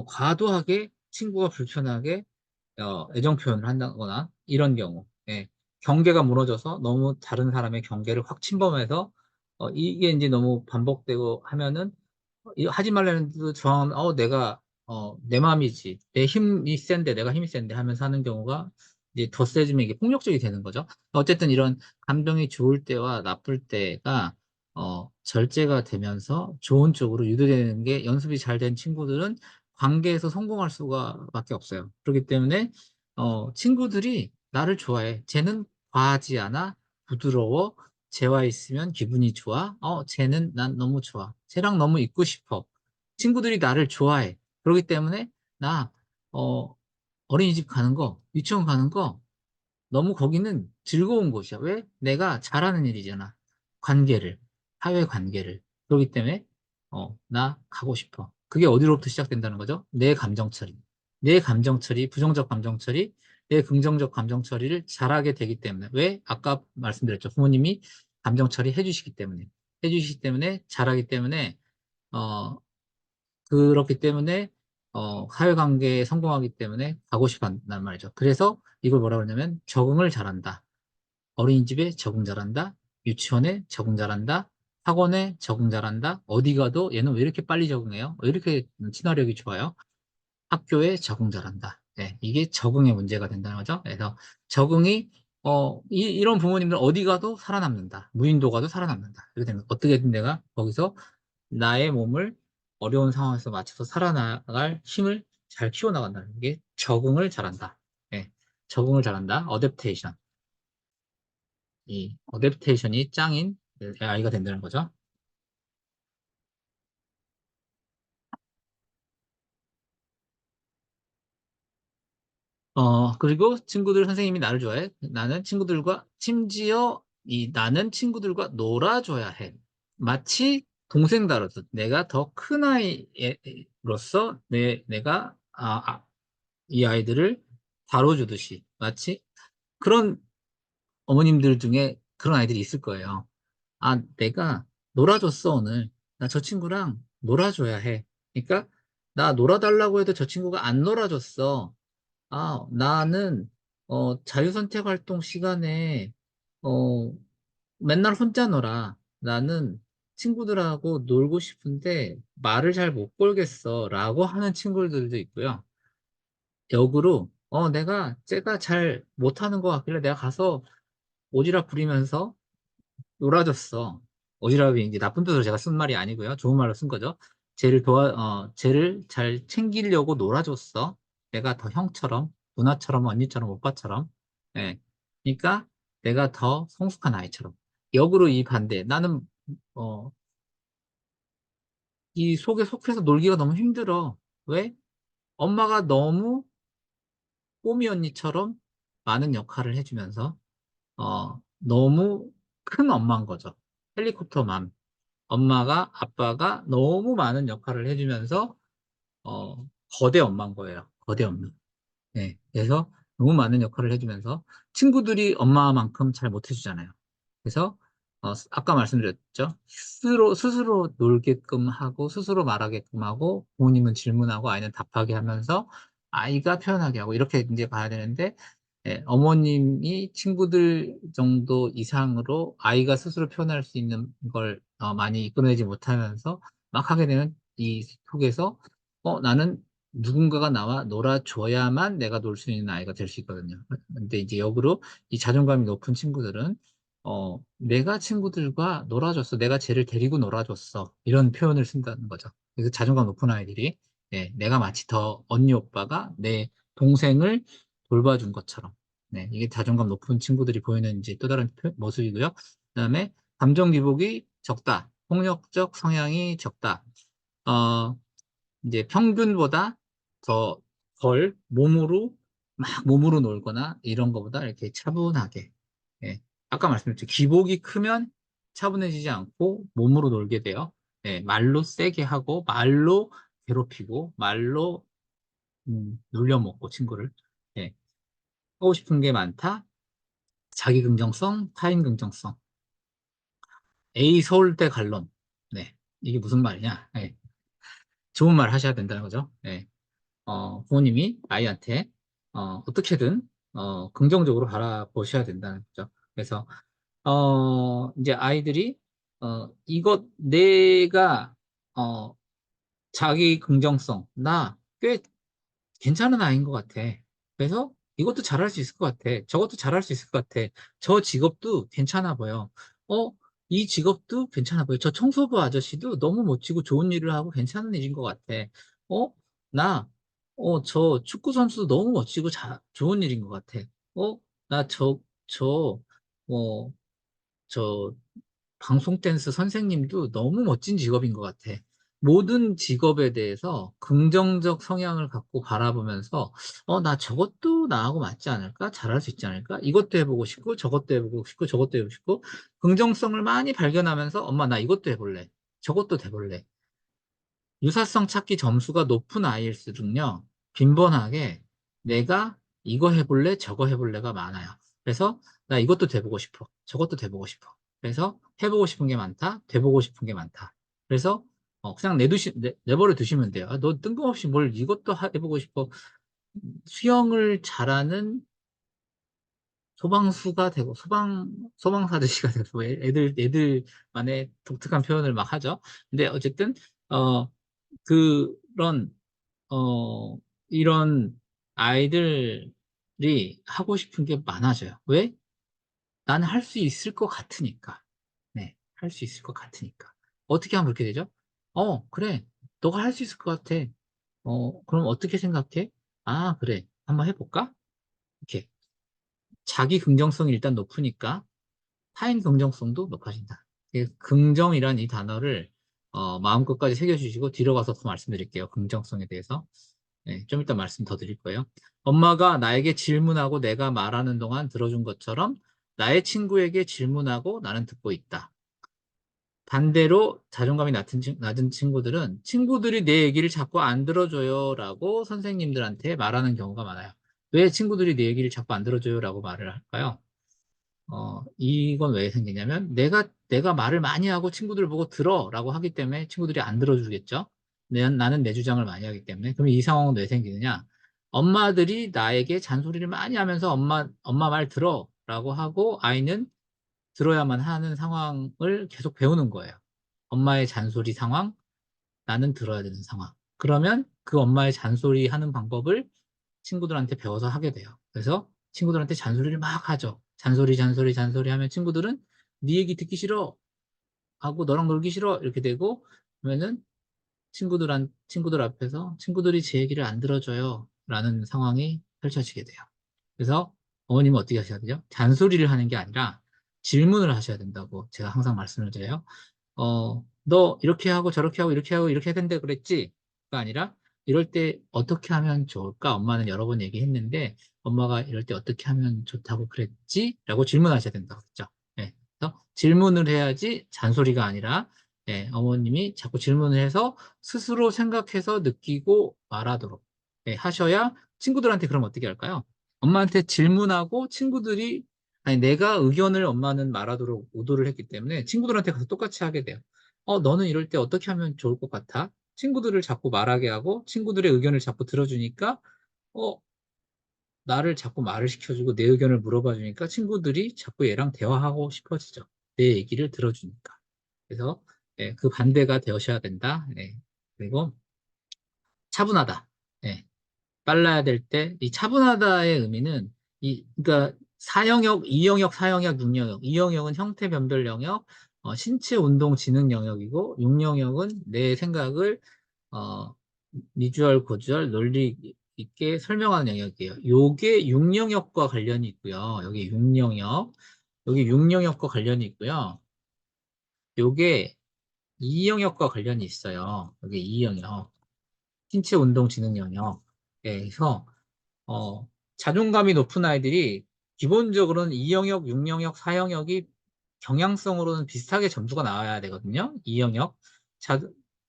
Speaker 1: 과도하게 친구가 불편하게 애정 표현을 한다거나 이런 경우. 예. 경계가 무너져서 너무 다른 사람의 경계를 확 침범해서 이게 인제 너무 반복되고 하면은 이거 하지 말라는 데도 저항하면 내가 내 마음이지. 내 힘이 센데 내가 힘이 센데 하면서 하는 경우가 이제 더 세지면 이게 폭력적이 되는 거죠. 어쨌든 이런 감정이 좋을 때와 나쁠 때가 절제가 되면서 좋은 쪽으로 유도되는 게 연습이 잘 된 친구들은 관계에서 성공할 수가 밖에 없어요. 그렇기 때문에 친구들이 나를 좋아해. 쟤는 과하지 않아. 부드러워. 쟤와 있으면 기분이 좋아. 쟤는 난 너무 좋아. 쟤랑 너무 있고 싶어. 친구들이 나를 좋아해. 그러기 때문에 나 어 어린이집 가는 거, 유치원 가는 거 너무 거기는 즐거운 곳이야. 왜? 내가 잘하는 일이잖아. 관계를, 사회 관계를. 그러기 때문에 나 가고 싶어. 그게 어디로부터 시작된다는 거죠? 내 감정 처리. 내 감정 처리, 부정적 감정 처리, 내 긍정적 감정 처리를 잘하게 되기 때문에. 왜? 아까 말씀드렸죠. 부모님이 감정 처리해 주시기 때문에. 해 주시기 때문에 잘하기 때문에 어 그렇기 때문에 사회관계에 성공하기 때문에 가고 싶어 한단 말이죠. 그래서 이걸 뭐라 그러냐면 적응을 잘한다. 어린이집에 적응 잘한다. 유치원에 적응 잘한다. 학원에 적응 잘한다. 어디 가도 얘는 왜 이렇게 빨리 적응해요? 왜 이렇게 친화력이 좋아요? 학교에 적응 잘한다. 네, 이게 적응의 문제가 된다는 거죠. 그래서 적응이 이런 부모님들 어디 가도 살아남는다. 무인도 가도 살아남는다. 이렇게 되면 어떻게든 내가 거기서 나의 몸을 어려운 상황에서 맞춰서 살아나갈 힘을 잘 키워나간다는 게 적응을 잘한다. 예. 적응을 잘한다. 어댑테이션. 이 어댑테이션이 짱인 아이가 된다는 거죠. 그리고 친구들 선생님이 나를 좋아해. 나는 친구들과 심지어 나는 친구들과 놀아줘야 해. 마치 동생 다루듯 내가 더 큰 아이로서 내가 이 아이들을 다뤄주듯이 마치 그런 어머님들 중에 그런 아이들이 있을 거예요. 내가 놀아줬어, 오늘. 나 저 친구랑 놀아줘야 해. 그러니까 나 놀아달라고 해도 저 친구가 안 놀아줬어. 나는 자유선택 활동 시간에 어, 맨날 혼자 놀아. 나는 친구들하고 놀고 싶은데 말을 잘 못 걸겠어. 라고 하는 친구들도 있고요. 역으로, 내가 쟤가 잘 못하는 것 같길래 내가 가서 오지랖 부리면서 놀아줬어. 오지랖이 이제 나쁜 뜻으로 제가 쓴 말이 아니고요. 좋은 말로 쓴 거죠. 쟤를 잘 챙기려고 놀아줬어. 내가 더 형처럼, 누나처럼, 언니처럼, 오빠처럼. 예. 그러니까 내가 더 성숙한 아이처럼. 역으로 이 반대. 나는, 어, 이 속에 속해서 놀기가 너무 힘들어. 왜? 엄마가 너무 꼬미 언니처럼 많은 역할을 해주면서, 너무 큰 엄마인 거죠. 헬리콥터맘. 엄마가 아빠가 너무 많은 역할을 해 주면서 어 거대 엄마인 거예요. 거대 엄마. 네. 그래서 너무 많은 역할을 해 주면서 친구들이 엄마만큼 잘 못해 주잖아요. 그래서 아까 말씀드렸죠. 스스로 놀게끔 하고 스스로 말하게끔 하고 부모님은 질문하고 아이는 답하게 하면서 아이가 표현하게 하고 이렇게 인제 가야 되는데 어머님이 친구들 정도 이상으로 아이가 스스로 표현할 수 있는 걸 많이 이끌어내지 못하면서 막 하게 되는 이 속에서 나는 누군가가 나와 놀아 줘야만 내가 놀 수 있는 아이가 될 수 있거든요. 근데 이제 역으로 이 자존감이 높은 친구들은 '내가 친구들과 놀아 줬어. 내가 쟤를 데리고 놀아 줬어.' 이런 표현을 쓴다는 거죠. 그래서 자존감 높은 아이들이 내가 마치 더 언니 오빠가 내 동생을 돌봐준 것처럼 이게 자존감 높은 친구들이 보이는 이제 또 다른 모습이고요. 그다음에 감정 기복이 적다. 폭력적 성향이 적다. 어 인제 평균보다 더 몸으로 막 몸으로 놀거나 이런 거보다 이렇게 차분하게 예. 아까 말씀드렸죠. 기복이 크면 차분해지지 않고 몸으로 놀게 돼요. 예, 말로 세게 하고 말로 괴롭히고 말로 놀려먹고 친구를. 예, 하고 싶은 게 많다. 자기 긍정성, 타인 긍정성. A 서울대 갈론. 네, 이게 무슨 말이냐? 예, 좋은 말 하셔야 된다는 거죠. 예, 부모님이 아이한테 어떻게든 긍정적으로 바라보셔야 된다는 거죠. 그래서 이제 아이들이 이것 내가 어, 자기 긍정성 나 꽤 괜찮은 아이인 것 같아. 그래서 이것도 잘할 수 있을 것 같아. 저것도 잘할 수 있을 것 같아. 저 직업도 괜찮아 보여. 어, 이 직업도 괜찮아 보여. 저 청소부 아저씨도 너무 멋지고 좋은 일을 하고 괜찮은 일인 것 같아. 어, 나, 저 축구 선수도 너무 멋지고 좋은 일인 것 같아. 어, 나 저, 어, 저 방송 댄스 선생님도 너무 멋진 직업인 것 같아. 모든 직업에 대해서 긍정적 성향을 갖고 바라보면서, 나 저것도 나하고 맞지 않을까? 잘할 수 있지 않을까? 이것도 해보고 싶고, 저것도 해보고 싶고, 저것도 해보고 싶고, 긍정성을 많이 발견하면서, 엄마, 나 이것도 해볼래. 저것도 해볼래. 유사성 찾기 점수가 높은 아이일수록요, 빈번하게 내가 이거 해볼래, 저거 해볼래가 많아요. 그래서 나 이것도 돼보고 싶어. 저것도 돼보고 싶어. 그래서 해보고 싶은 게 많다, 돼보고 싶은 게 많다. 그래서 그냥 내버려 두시면 돼요. 아, 너 뜬금없이 뭘 이것도 해보고 싶어. 수영을 잘하는 소방수가 되고, 소방사드시가 되고, 뭐 애들만의 독특한 표현을 막 하죠. 근데 어쨌든, 어, 그런 이런 아이들이 하고 싶은 게 많아져요. 왜? 나는 할 수 있을 것 같으니까. 네, 할 수 있을 것 같으니까. 어떻게 하면 그렇게 되죠? 그래. 너가 할 수 있을 것 같아. 그럼 어떻게 생각해? 아, 그래. 한번 해볼까? 이렇게. 자기 긍정성이 일단 높으니까 타인 긍정성도 높아진다. 긍정이란 이 단어를 마음끝까지 새겨주시고 뒤로 가서 더 말씀드릴게요. 긍정성에 대해서. 네, 좀 이따 말씀 더 드릴 거예요. 엄마가 나에게 질문하고 내가 말하는 동안 들어준 것처럼 나의 친구에게 질문하고 나는 듣고 있다. 반대로 자존감이 낮은 친구들은 친구들이 내 얘기를 자꾸 안 들어줘요 라고 선생님들한테 말하는 경우가 많아요. 왜 친구들이 내 얘기를 자꾸 안 들어줘요 라고 말을 할까요? 이건 왜 생기냐면 내가 말을 많이 하고 친구들 보고 들어 라고 하기 때문에 친구들이 안 들어주겠죠. 나는 내 주장을 많이 하기 때문에. 그럼 이 상황은 왜 생기느냐? 엄마들이 나에게 잔소리를 많이 하면서 엄마 말 들어 라고 하고 아이는 들어야만 하는 상황을 계속 배우는 거예요. 엄마의 잔소리 상황, 나는 들어야 되는 상황. 그러면 그 엄마의 잔소리 하는 방법을 친구들한테 배워서 하게 돼요. 그래서 친구들한테 잔소리를 막 하죠. 잔소리 하면 친구들은 네 얘기 듣기 싫어 하고 너랑 놀기 싫어 이렇게 되고 그러면은 친구들 앞에서 친구들이 제 얘기를 안 들어줘요 라는 상황이 펼쳐지게 돼요. 그래서 어머님은 어떻게 하셔야 되죠? 잔소리를 하는 게 아니라 질문을 하셔야 된다고 제가 항상 말씀을 드려요. 너 이렇게 하고 저렇게 하고 이렇게 하고 이렇게 해야 된다 그랬지? 가 아니라 이럴 때 어떻게 하면 좋을까? 엄마는 여러 번 얘기했는데 엄마가 이럴 때 어떻게 하면 좋다고 그랬지? 라고 질문하셔야 된다고 했죠. 예. 그래서 질문을 해야지 잔소리가 아니라 예, 어머님이 자꾸 질문을 해서 스스로 생각해서 느끼고 말하도록 예, 하셔야 친구들한테 그럼 어떻게 할까요? 엄마한테 질문하고 친구들이 아니, 내가 의견을 엄마는 말하도록 오도를 했기 때문에 친구들한테 가서 똑같이 하게 돼요. 너는 이럴 때 어떻게 하면 좋을 것 같아? 친구들을 자꾸 말하게 하고 친구들의 의견을 자꾸 들어주니까 어, 나를 자꾸 말을 시켜주고 내 의견을 물어봐 주니까 친구들이 자꾸 얘랑 대화하고 싶어지죠. 내 얘기를 들어주니까. 그래서 예, 그 반대가 되셔야 된다. 예. 그리고 차분하다. 예. 빨라야 될 때, 이 차분하다의 의미는, 그러니까 4영역, 2영역, 4영역, 6영역. 2영역은 형태 변별 영역, 신체 운동 지능 영역이고, 6영역은 내 생각을, 어, 미주얼, 고주얼, 논리 있게 설명하는 영역이에요. 요게 6영역과 관련이 있고요. 여기 6영역. 여기 6영역과 관련이 있고요. 요게 2영역과 관련이 있어요. 여기 2영역. 신체 운동 지능 영역. 예, 그래서, 어, 자존감이 높은 아이들이 기본적으로는 2영역, 6영역, 4영역이 경향성으로는 비슷하게 점수가 나와야 되거든요. 2영역.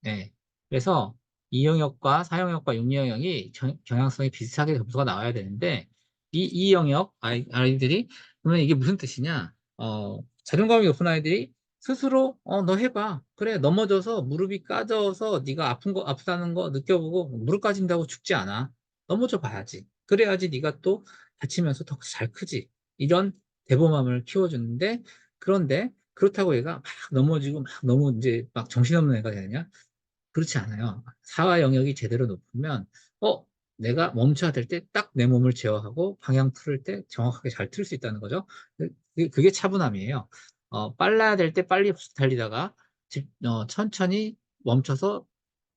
Speaker 1: 네. 그래서 2영역과 4영역과 6영역이 경향성이 비슷하게 점수가 나와야 되는데, 이 2영역 아이들이, 그러면 이게 무슨 뜻이냐? 자존감이 높은 아이들이 스스로, 너 해봐. 그래, 넘어져서 무릎이 까져서 네가 아프다는 거 느껴보고 무릎 까진다고 죽지 않아. 넘어져 봐야지. 그래야지 네가 또 다치면서 더 잘 크지. 이런 대범함을 키워주는데, 그런데 그렇다고 얘가 막 넘어지고 막 너무 이제 막 정신없는 애가 되느냐? 그렇지 않아요. 사와 영역이 제대로 높으면, 어, 내가 멈춰야 될 때 딱 내 몸을 제어하고 방향 틀을 때 정확하게 잘 틀 수 있다는 거죠. 그게 차분함이에요. 빨라야 될 때 빨리 달리다가 천천히 멈춰서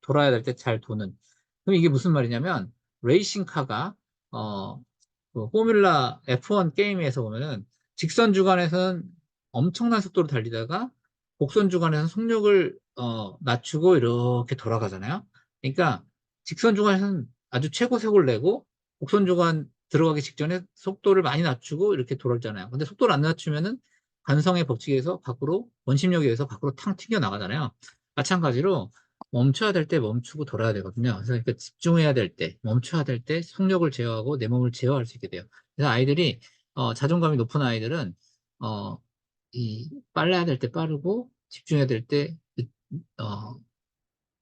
Speaker 1: 돌아야 될 때 잘 도는. 그럼 이게 무슨 말이냐면, 레이싱카가 어, 그 포뮬라 F1 게임에서 보면은 직선 주간에서는 엄청난 속도로 달리다가 곡선 주간에서는 속력을 낮추고 이렇게 돌아가잖아요. 그러니까 직선 주간에서는 아주 최고 속을 내고 곡선 주간 들어가기 직전에 속도를 많이 낮추고 이렇게 돌았잖아요. 근데 속도를 안 낮추면은 관성의 법칙에 서 밖으로, 원심력에 의해서 밖으로 탕 튀겨 나가잖아요. 마찬가지로 멈춰야 될 때 멈추고 돌아야 되거든요. 그래서 그러니까 집중해야 될 때, 멈춰야 될 때 속력을 제어하고 내 몸을 제어할 수 있게 돼요. 그래서 아이들이 자존감이 높은 아이들은 어, 이 빨라야 될 때 빠르고 집중해야 될 때 어,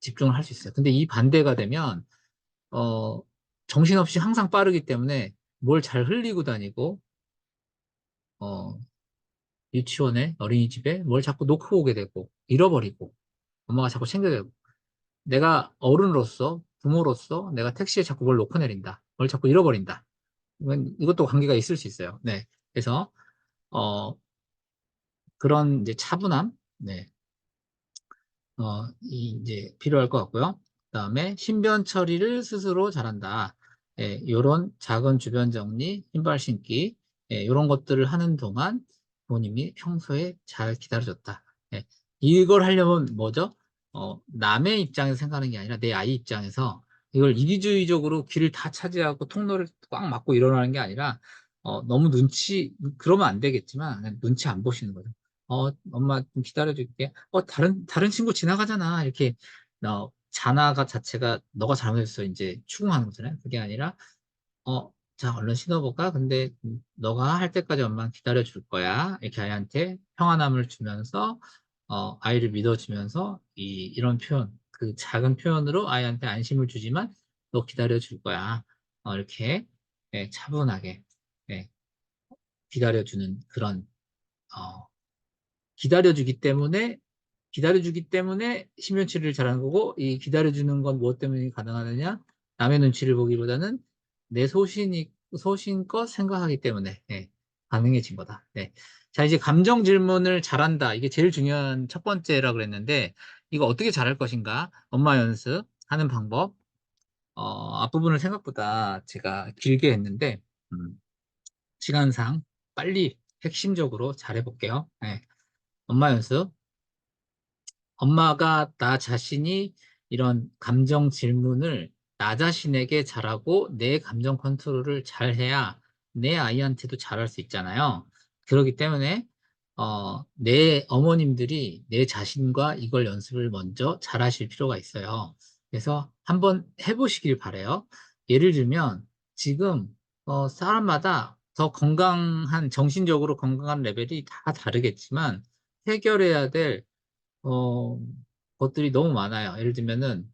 Speaker 1: 집중을 할 수 있어요. 근데 이 반대가 되면 어, 정신없이 항상 빠르기 때문에 뭘 잘 흘리고 다니고 어, 유치원에, 어린이집에 뭘 자꾸 놓고 오게 되고 잃어버리고 엄마가 자꾸 챙겨야 되고, 내가 어른으로서, 부모로서 내가 택시에 자꾸 뭘 놓고 내린다. 뭘 자꾸 잃어버린다. 이것도 관계가 있을 수 있어요. 네. 그래서, 어, 그런 이제 차분함, 네. 이제 필요할 것 같고요. 그다음에 신변 처리를 스스로 잘한다. 예, 요런 작은 주변 정리, 신발 신기, 예, 요런 것들을 하는 동안 부모님이 평소에 잘 기다려줬다. 예, 이걸 하려면 뭐죠? 남의 입장에서 생각하는 게 아니라 내 아이 입장에서 이걸 이기주의적으로 귀를 다 차지하고 통로를 꽉 막고 일어나는 게 아니라, 너무 그러면 안 되겠지만, 그냥 눈치 안 보시는 거죠. 엄마 좀 기다려줄게. 다른 친구 지나가잖아. 이렇게, 자나가 자체가 너가 잘못했어. 이제 추궁하는 거잖아요. 그게 아니라, 자, 얼른 신어볼까? 근데 너가 할 때까지 엄마는 기다려줄 거야. 이렇게 아이한테 평안함을 주면서, 아이를 믿어주면서, 이런 표현, 그 작은 표현으로 아이한테 안심을 주지만, 너 기다려줄 거야. 이렇게, 예, 차분하게, 예, 기다려주는 그런, 어, 기다려주기 때문에 신변치료를 잘하는 거고, 이 기다려주는 건 무엇 때문에 가능하느냐? 남의 눈치를 보기보다는 내 소신껏 생각하기 때문에, 예, 가능해진 거다. 네. 자, 이제 감정 질문을 잘한다. 이게 제일 중요한 첫 번째라 그랬는데, 이거 어떻게 잘할 것인가? 엄마 연습 하는 방법. 앞부분을 생각보다 제가 길게 했는데, 시간상 빨리 핵심적으로 잘해볼게요. 네. 엄마 연습. 엄마가 나 자신이 이런 감정 질문을 나 자신에게 잘하고 내 감정 컨트롤을 잘해야 내 아이한테도 잘할 수 있잖아요. 그렇기 때문에 내 어머님들이 내 자신과 이걸 연습을 먼저 잘하실 필요가 있어요. 그래서 한번 해보시길 바래요. 예를 들면 지금 사람마다 더 건강한, 정신적으로 건강한 레벨이 다 다르겠지만 해결해야 될 어, 것들이 너무 많아요. 예를 들면은,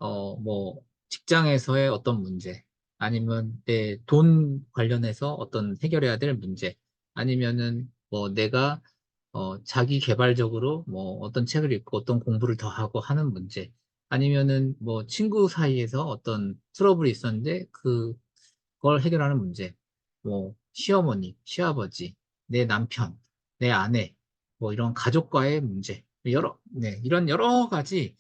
Speaker 1: 뭐, 직장에서의 어떤 문제, 아니면 내 돈 관련해서 어떤 해결해야 될 문제, 아니면은 뭐 내가, 자기 개발적으로 뭐 어떤 책을 읽고 어떤 공부를 더 하고 하는 문제, 아니면은 뭐 친구 사이에서 어떤 트러블이 있었는데 그걸 해결하는 문제, 뭐 시어머니, 시아버지, 내 남편, 내 아내, 뭐 이런 가족과의 문제, 네, 이런 여러 가지,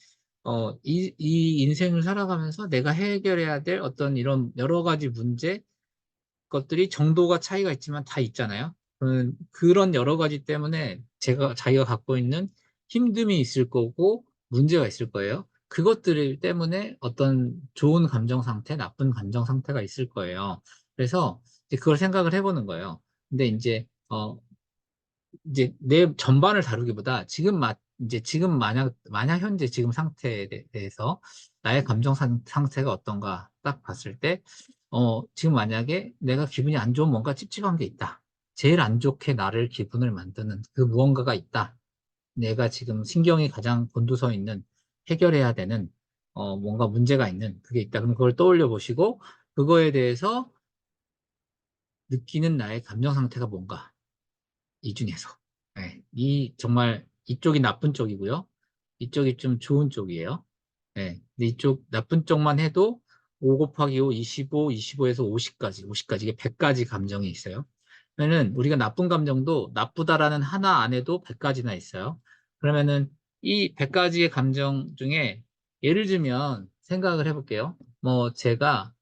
Speaker 1: 이 인생을 살아가면서 내가 해결해야 될 어떤 이런 여러 가지 문제, 것들이 정도가 차이가 있지만 다 있잖아요. 그런 여러 가지 때문에 자기가 갖고 있는 힘듦이 있을 거고 문제가 있을 거예요. 그것들 때문에 어떤 좋은 감정 상태, 나쁜 감정 상태가 있을 거예요. 그래서 이제 그걸 생각을 해보는 거예요. 근데 이제 내 전반을 다루기보다 이제 지금 만약 현재 지금 상태에 대해서 나의 감정 상태가 어떤가 딱 봤을 때, 지금 만약에 내가 기분이 안 좋은 뭔가 찝찝한 게 있다. 제일 안 좋게 나를 기분을 만드는 그 무언가가 있다. 내가 지금 신경이 가장 곤두서 있는 해결해야 되는 뭔가 문제가 있는 그게 있다. 그럼 그걸 떠올려 보시고 그거에 대해서 느끼는 나의 감정 상태가 뭔가 이 중에서 이 정말 이쪽이 나쁜 쪽이고요. 이쪽이 좀 좋은 쪽이에요. 근데 이쪽 나쁜 쪽만 해도 5 곱하기 5, 25, 25에서 50까지 이게 100가지 감정이 있어요. 그러면은 우리가 나쁜 감정도 나쁘다라는 하나 안에도 100가지나 있어요. 그러면은 이 100가지의 감정 중에 예를 들면 생각을 해볼게요. 뭐 제가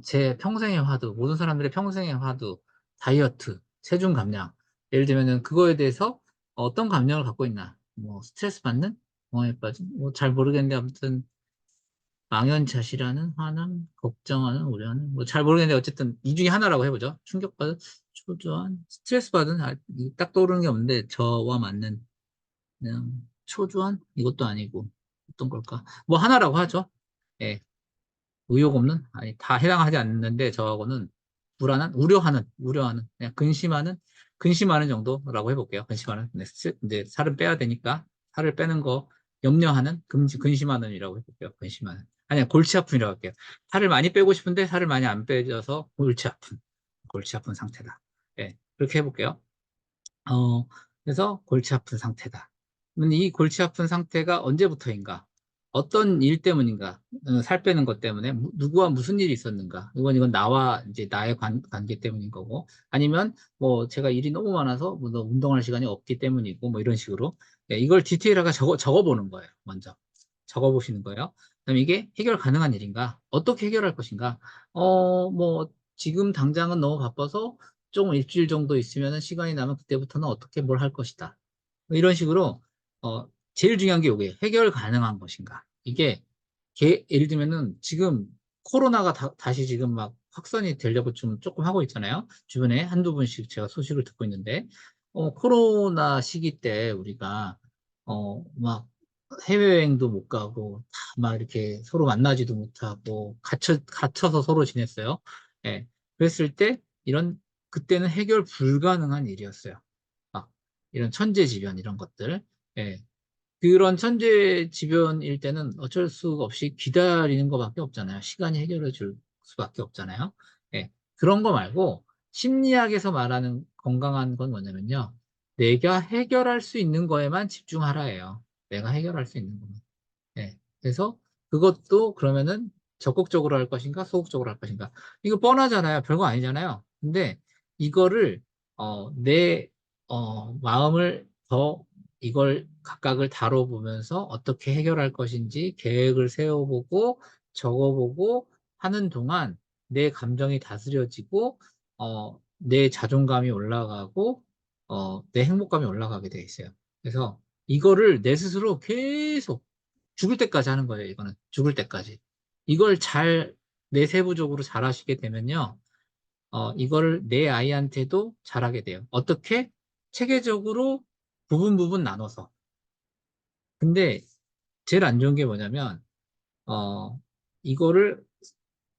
Speaker 1: 제 평생의 화두, 모든 사람들의 평생의 화두, 다이어트, 체중 감량. 예를 들면은 그거에 대해서 어떤 감정을 갖고 있나? 뭐 스트레스 받는? 공황에 빠진? 뭐 잘 모르겠는데 아무튼 망연자실하는, 화남, 걱정하는, 우려하는, 뭐 잘 모르겠는데 어쨌든 이 중에 하나라고 해보죠. 충격받은, 초조한, 스트레스 받은, 딱 떠오르는 게 없는데 저와 맞는 그냥 초조한 이것도 아니고 어떤 걸까? 뭐 하나라고 하죠. 예, 의욕 없는? 아니, 다 해당하지 않는데 저하고는 불안한, 우려하는, 그냥 근심하는 정도라고 해볼게요. 근심하는. 네, 이제 살은 빼야 되니까 살을 빼는 거 염려하는, 근심하는이라고 해볼게요. 근심하는. 아니야, 골치 아픈이라고 할게요. 살을 많이 빼고 싶은데 살을 많이 안 빼져서 골치 아픈 상태다. 예, 그렇게 해볼게요. 어, 그래서 골치 아픈 상태다. 그러면 이 골치 아픈 상태가 언제부터인가? 어떤 일 때문인가? 살 빼는 것 때문에 누구와 무슨 일이 있었는가? 이건 나와 이제 나의 관계 때문인 거고, 아니면 뭐 제가 일이 너무 많아서 뭐 운동할 시간이 없기 때문이고, 뭐 이런 식으로 이걸 디테일하게 적어보는 거예요. 먼저 적어보시는 거예요. 그다음에 이게 해결 가능한 일인가? 어떻게 해결할 것인가? 뭐 지금 당장은 너무 바빠서 좀 일주일 정도 있으면 시간이 나면 그때부터는 어떻게 뭘 할 것이다. 뭐 이런 식으로 제일 중요한 게 이게 해결 가능한 것인가. 이게 예를 들면은 지금 코로나가 다시 지금 막 확산이 되려고 좀 조금 하고 있잖아요. 주변에 한두 분씩 제가 소식을 듣고 있는데 코로나 시기 때 우리가 막 해외여행도 못 가고 다 막 이렇게 서로 만나지도 못하고 갇혀서 서로 지냈어요. 예. 그랬을 때 그때는 해결 불가능한 일이었어요. 막 이런 천재지변 이런 것들. 예. 그런 천재지변일 때는 어쩔 수가 없이 기다리는 것밖에 없잖아요. 시간이 해결해 줄 수밖에 없잖아요. 예. 그런 거 말고 심리학에서 말하는 건강한 건 뭐냐면요. 내가 해결할 수 있는 거에만 집중하라예요. 내가 해결할 수 있는 것만. 예. 그래서 그것도 그러면은 적극적으로 할 것인가, 소극적으로 할 것인가. 이거 뻔하잖아요. 별거 아니잖아요. 근데 이거를, 내, 마음을 더 이걸 각각을 다뤄보면서 어떻게 해결할 것인지 계획을 세워보고 적어보고 하는 동안 내 감정이 다스려지고, 내 자존감이 올라가고, 내 행복감이 올라가게 돼 있어요. 그래서 이거를 내 스스로 계속 죽을 때까지 하는 거예요, 이거는. 죽을 때까지. 이걸 내세부적으로 잘 하시게 되면요. 이거를 내 아이한테도 잘하게 돼요. 어떻게? 체계적으로 부분 나눠서. 근데 제일 안 좋은 게 뭐냐면, 어, 이거를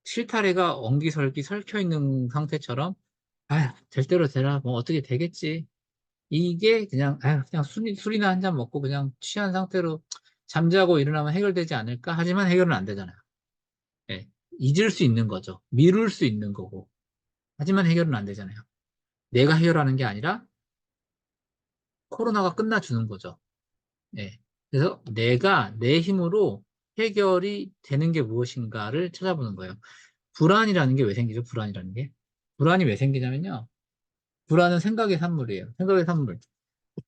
Speaker 1: 실타래가 엉기설기 설켜 있는 상태처럼, 아휴, 될 대로 되라. 뭐 어떻게 되겠지. 이게 그냥, 아휴, 그냥 술이나 한 잔 먹고 그냥 취한 상태로 잠자고 일어나면 해결되지 않을까? 하지만 해결은 안 되잖아요. 예, 잊을 수 있는 거죠. 미룰 수 있는 거고. 하지만 해결은 안 되잖아요. 내가 해결하는 게 아니라 코로나가 끝나주는 거죠. 예. 그래서 내가 내 힘으로 해결이 되는 게 무엇인가를 찾아보는 거예요. 불안이라는 게 왜 생기죠? 불안이라는 게. 불안이 왜 생기냐면요. 불안은 생각의 산물이에요. 생각의 산물.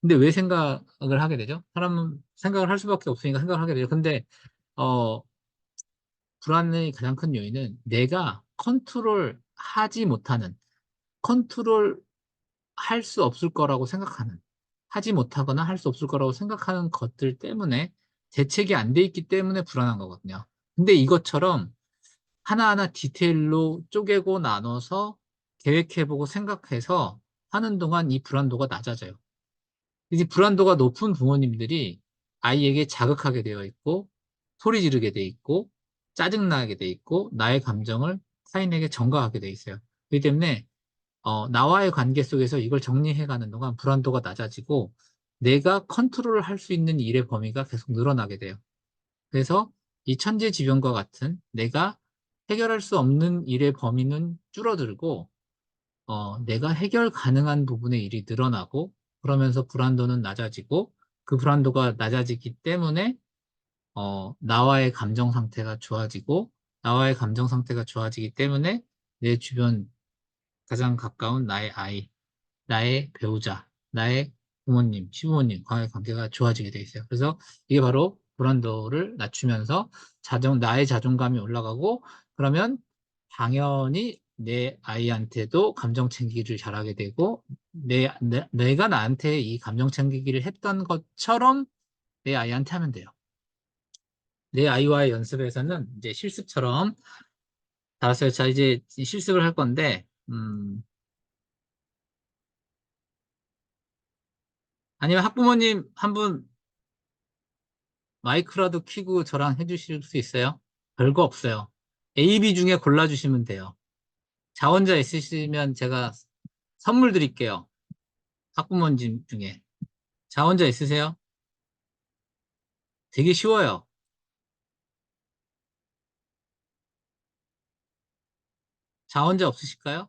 Speaker 1: 근데 왜 생각을 하게 되죠? 사람은 생각을 할 수밖에 없으니까 생각을 하게 되죠. 근데, 어, 불안의 가장 큰 요인은 내가 컨트롤 할 수 없을 거라고 생각하는, 하지 못하거나 할 수 없을 거라고 생각하는 것들 때문에 대책이 안 돼 있기 때문에 불안한 거거든요. 근데 이것처럼 하나하나 디테일로 쪼개고 나눠서 계획해보고 생각해서 하는 동안 이 불안도가 낮아져요. 이제 불안도가 높은 부모님들이 아이에게 자극하게 되어 있고, 소리 지르게 돼 있고, 짜증나게 돼 있고, 나의 감정을 타인에게 전가하게 돼 있어요. 그렇기 때문에 나와의 관계 속에서 이걸 정리해 가는 동안 불안도가 낮아지고, 내가 컨트롤을 할 수 있는 일의 범위가 계속 늘어나게 돼요. 그래서 이 천재지변과 같은 내가 해결할 수 없는 일의 범위는 줄어들고, 내가 해결 가능한 부분의 일이 늘어나고, 그러면서 불안도는 낮아지고, 그 불안도가 낮아지기 때문에 나와의 감정 상태가 좋아지고, 나와의 감정 상태가 좋아지기 때문에 내 주변 가장 가까운 나의 아이, 나의 배우자, 나의 부모님, 시부모님과의 관계가 좋아지게 돼 있어요. 그래서 이게 바로 불안도를 낮추면서 나의 자존감이 올라가고, 그러면 당연히 내 아이한테도 감정 챙기기를 잘하게 되고, 내가 나한테 이 감정 챙기기를 했던 것처럼 내 아이한테 하면 돼요. 내 아이와의 연습에서는 이제 실습처럼 알았어요. 자, 이제 실습을 할 건데, 아니면 학부모님 한 분 마이크라도 켜고 저랑 해주실 수 있어요? 별거 없어요. A, B 중에 골라주시면 돼요. 자 혼자 있으시면 제가 선물 드릴게요. 학부모님 중에. 자 혼자 있으세요? 되게 쉬워요. 자 혼자 없으실까요?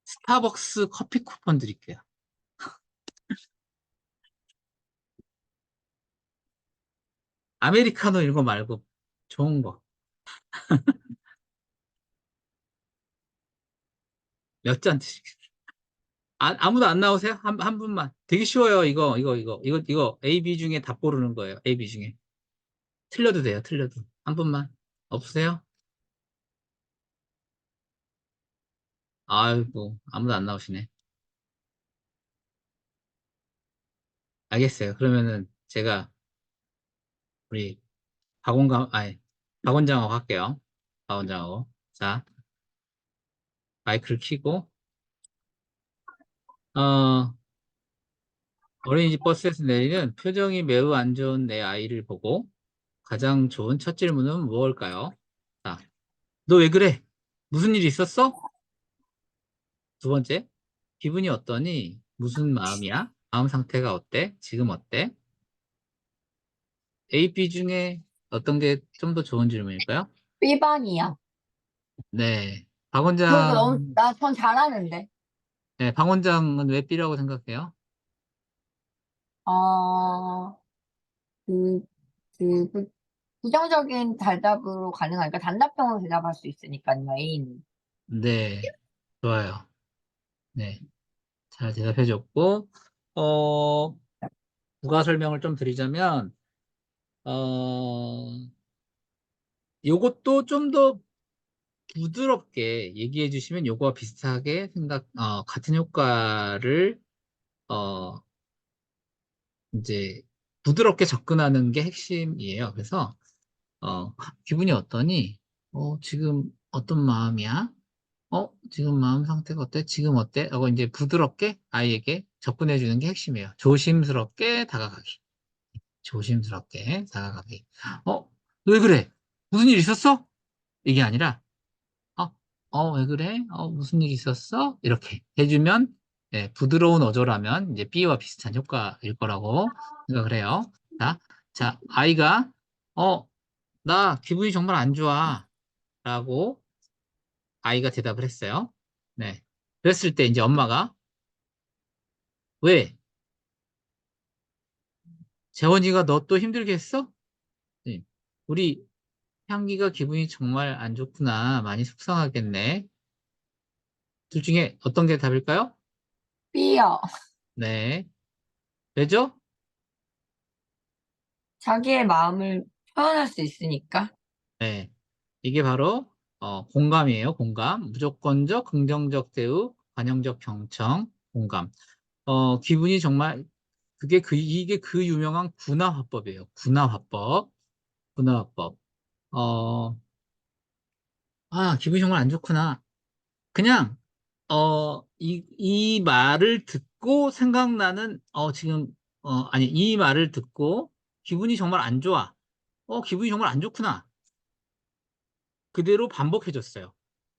Speaker 1: 스타벅스 커피 쿠폰 드릴게요. 아메리카노 이거 말고 좋은 거. 몇 잔 드시겠어요? 아무도 안 나오세요? 한 분만. 되게 쉬워요. 이거 A, B 중에 답 고르는 거예요. A, B 중에. 틀려도 돼요. 틀려도. 한 분만. 없으세요? 아이고, 아무도 안 나오시네. 알겠어요. 그러면은 제가 우리 박 원장하고 할게요. 박 원장하고. 자, 마이크를 켜고, 어, 어린이집 버스에서 내리는 표정이 매우 안 좋은 내 아이를 보고 가장 좋은 첫 질문은 무엇일까요? 자, 너 왜 그래? 무슨 일 있었어? 두 번째, 기분이 어떠니? 무슨 마음이야? 마음 상태가 어때? 지금 어때? A, B 중에 어떤 게 좀 더 좋은 질문일까요?
Speaker 2: B반이야.
Speaker 1: 네. 박
Speaker 2: 그래도 너무,
Speaker 1: 원장,
Speaker 2: 전 잘하는데.
Speaker 1: 네, 박 원장은 왜 B라고 생각해요?
Speaker 2: 어, 그, 그, 부정적인 대답으로 가능하니까 단답형으로 대답할 수 있으니까요, A는.
Speaker 1: 네, 좋아요. 네, 잘 대답해줬고, 어, 부가 설명을 좀 드리자면, 어, 요것도 좀 더 부드럽게 얘기해 주시면 요거와 비슷하게 같은 효과를, 어, 이제 부드럽게 접근하는 게 핵심이에요. 그래서, 어, 기분이 어떠니? 지금 어떤 마음이야? 지금 마음 상태가 어때? 지금 어때? 하고 이제 부드럽게 아이에게 접근해 주는 게 핵심이에요. 조심스럽게 다가가기. 조심스럽게 다가가기. 너 왜 그래? 무슨 일 있었어? 이게 아니라, 어, 왜 그래? 무슨 일 있었어? 이렇게 해주면, 예, 부드러운 어조라면 이제 B와 비슷한 효과일 거라고 생각을 해요. 아이가, 어, 나 기분이 정말 안 좋아. 라고 아이가 대답을 했어요. 네. 그랬을 때 이제 엄마가, 왜? 재원이가 너 또 힘들게 했어? 네. 우리 향기가 기분이 정말 안 좋구나. 많이 속상하겠네. 둘 중에 어떤 게 답일까요?
Speaker 2: B요.
Speaker 1: 네. 왜죠?
Speaker 2: 자기의 마음을 표현할 수 있으니까.
Speaker 1: 네. 이게 바로 공감이에요. 공감. 무조건적, 긍정적 대우, 관용적 경청, 공감. 기분이 정말 이게 그 유명한 군화화법이에요. 군화화법. 군화화법. 어, 기분이 정말 안 좋구나. 그냥, 이 말을 듣고 생각나는, 아니, 이 말을 듣고 기분이 정말 안 좋아. 기분이 정말 안 좋구나. 그대로 반복해줬어요.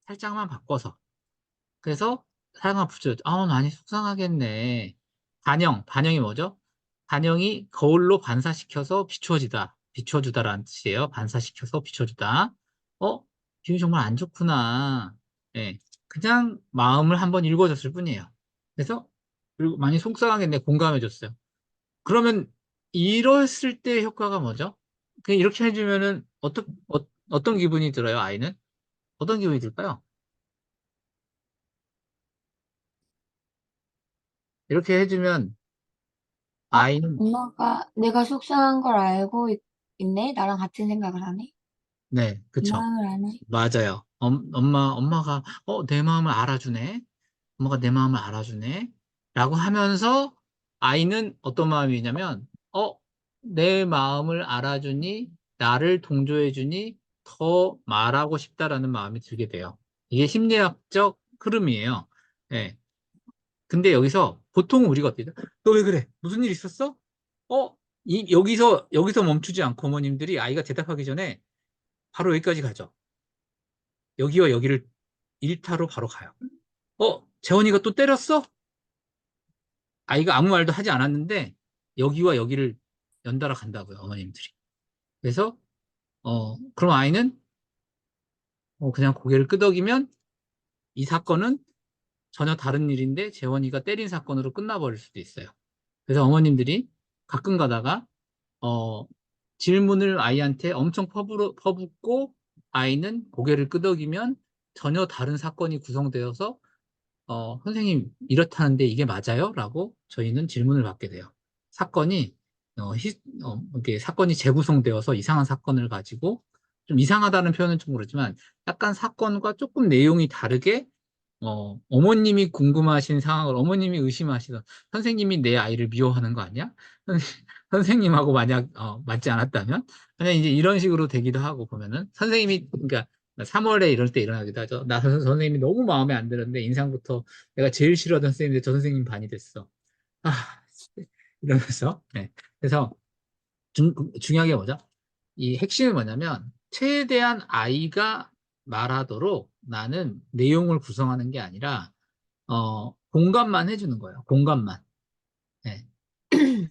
Speaker 1: 살짝만 바꿔서. 그래서 살짝만 붙여줬죠. 많이 속상하겠네. 반영이 뭐죠? 반영이 거울로 반사시켜서 비춰주다라는 뜻이에요. 반사시켜서 비춰주다. 어, 기분이 정말 안 좋구나. 예, 그냥 마음을 한번 읽어줬을 뿐이에요. 그래서, 그리고 많이 속상하겠네. 공감해줬어요. 그러면, 이랬을 때 효과가 뭐죠? 그냥 이렇게 해주면은, 어떤 기분이 들어요, 아이는? 어떤 기분이 들까요? 이렇게 해주면,
Speaker 2: 아,
Speaker 1: 아이는,
Speaker 2: 엄마가 내가 속상한 걸 알고 있네? 나랑 같은 생각을 하네?
Speaker 1: 네,
Speaker 2: 그
Speaker 1: 그쵸.
Speaker 2: 마음을 아네?
Speaker 1: 맞아요. 엄마가, 내 마음을 알아주네. 엄마가 내 마음을 알아주네. 라고 하면서 아이는 어떤 마음이냐면, 내 마음을 알아주니, 나를 동조해주니, 더 말하고 싶다라는 마음이 들게 돼요. 이게 심리학적 흐름이에요. 예. 근데 여기서 보통 우리가 어떻게 돼? 너 왜 그래? 무슨 일 있었어? 여기서 멈추지 않고 어머님들이 아이가 대답하기 전에 바로 여기까지 가죠. 여기와 여기를 일타로 바로 가요. 재원이가 또 때렸어? 아이가 아무 말도 하지 않았는데 여기와 여기를 연달아 간다고요, 어머님들이. 그래서 그럼 아이는 그냥 고개를 끄덕이면 이 사건은 전혀 다른 일인데 재원이가 때린 사건으로 끝나버릴 수도 있어요. 그래서 어머님들이 가끔 가다가 어, 질문을 아이한테 엄청 퍼붓고 아이는 고개를 끄덕이면 전혀 다른 사건이 구성되어서 선생님, 이렇다는데 이게 맞아요? 라고 저희는 질문을 받게 돼요. 사건이, 이렇게 사건이 재구성되어서 이상한 사건을 가지고, 좀 이상하다는 표현은 좀 모르지만, 약간 사건과 조금 내용이 다르게, 어머님이 궁금하신 상황을 어머님이 의심하시던, 선생님이 내 아이를 미워하는 거 아니야? 선생님하고 만약, 맞지 않았다면? 그냥 이제 이런 식으로 되기도 하고, 보면은, 그러니까, 3월에 이럴 때 일어나기도 하죠. 나 선생님이 너무 마음에 안 들었는데 인상부터 내가 제일 싫어하던 선생님인데 저 선생님 반이 됐어. 아, 이러면서. 네. 그래서 중요한 게 뭐죠? 이 핵심이 뭐냐면 최대한 아이가 말하도록 나는 내용을 구성하는 게 아니라 공감만 해주는 거예요. 공감만. 네.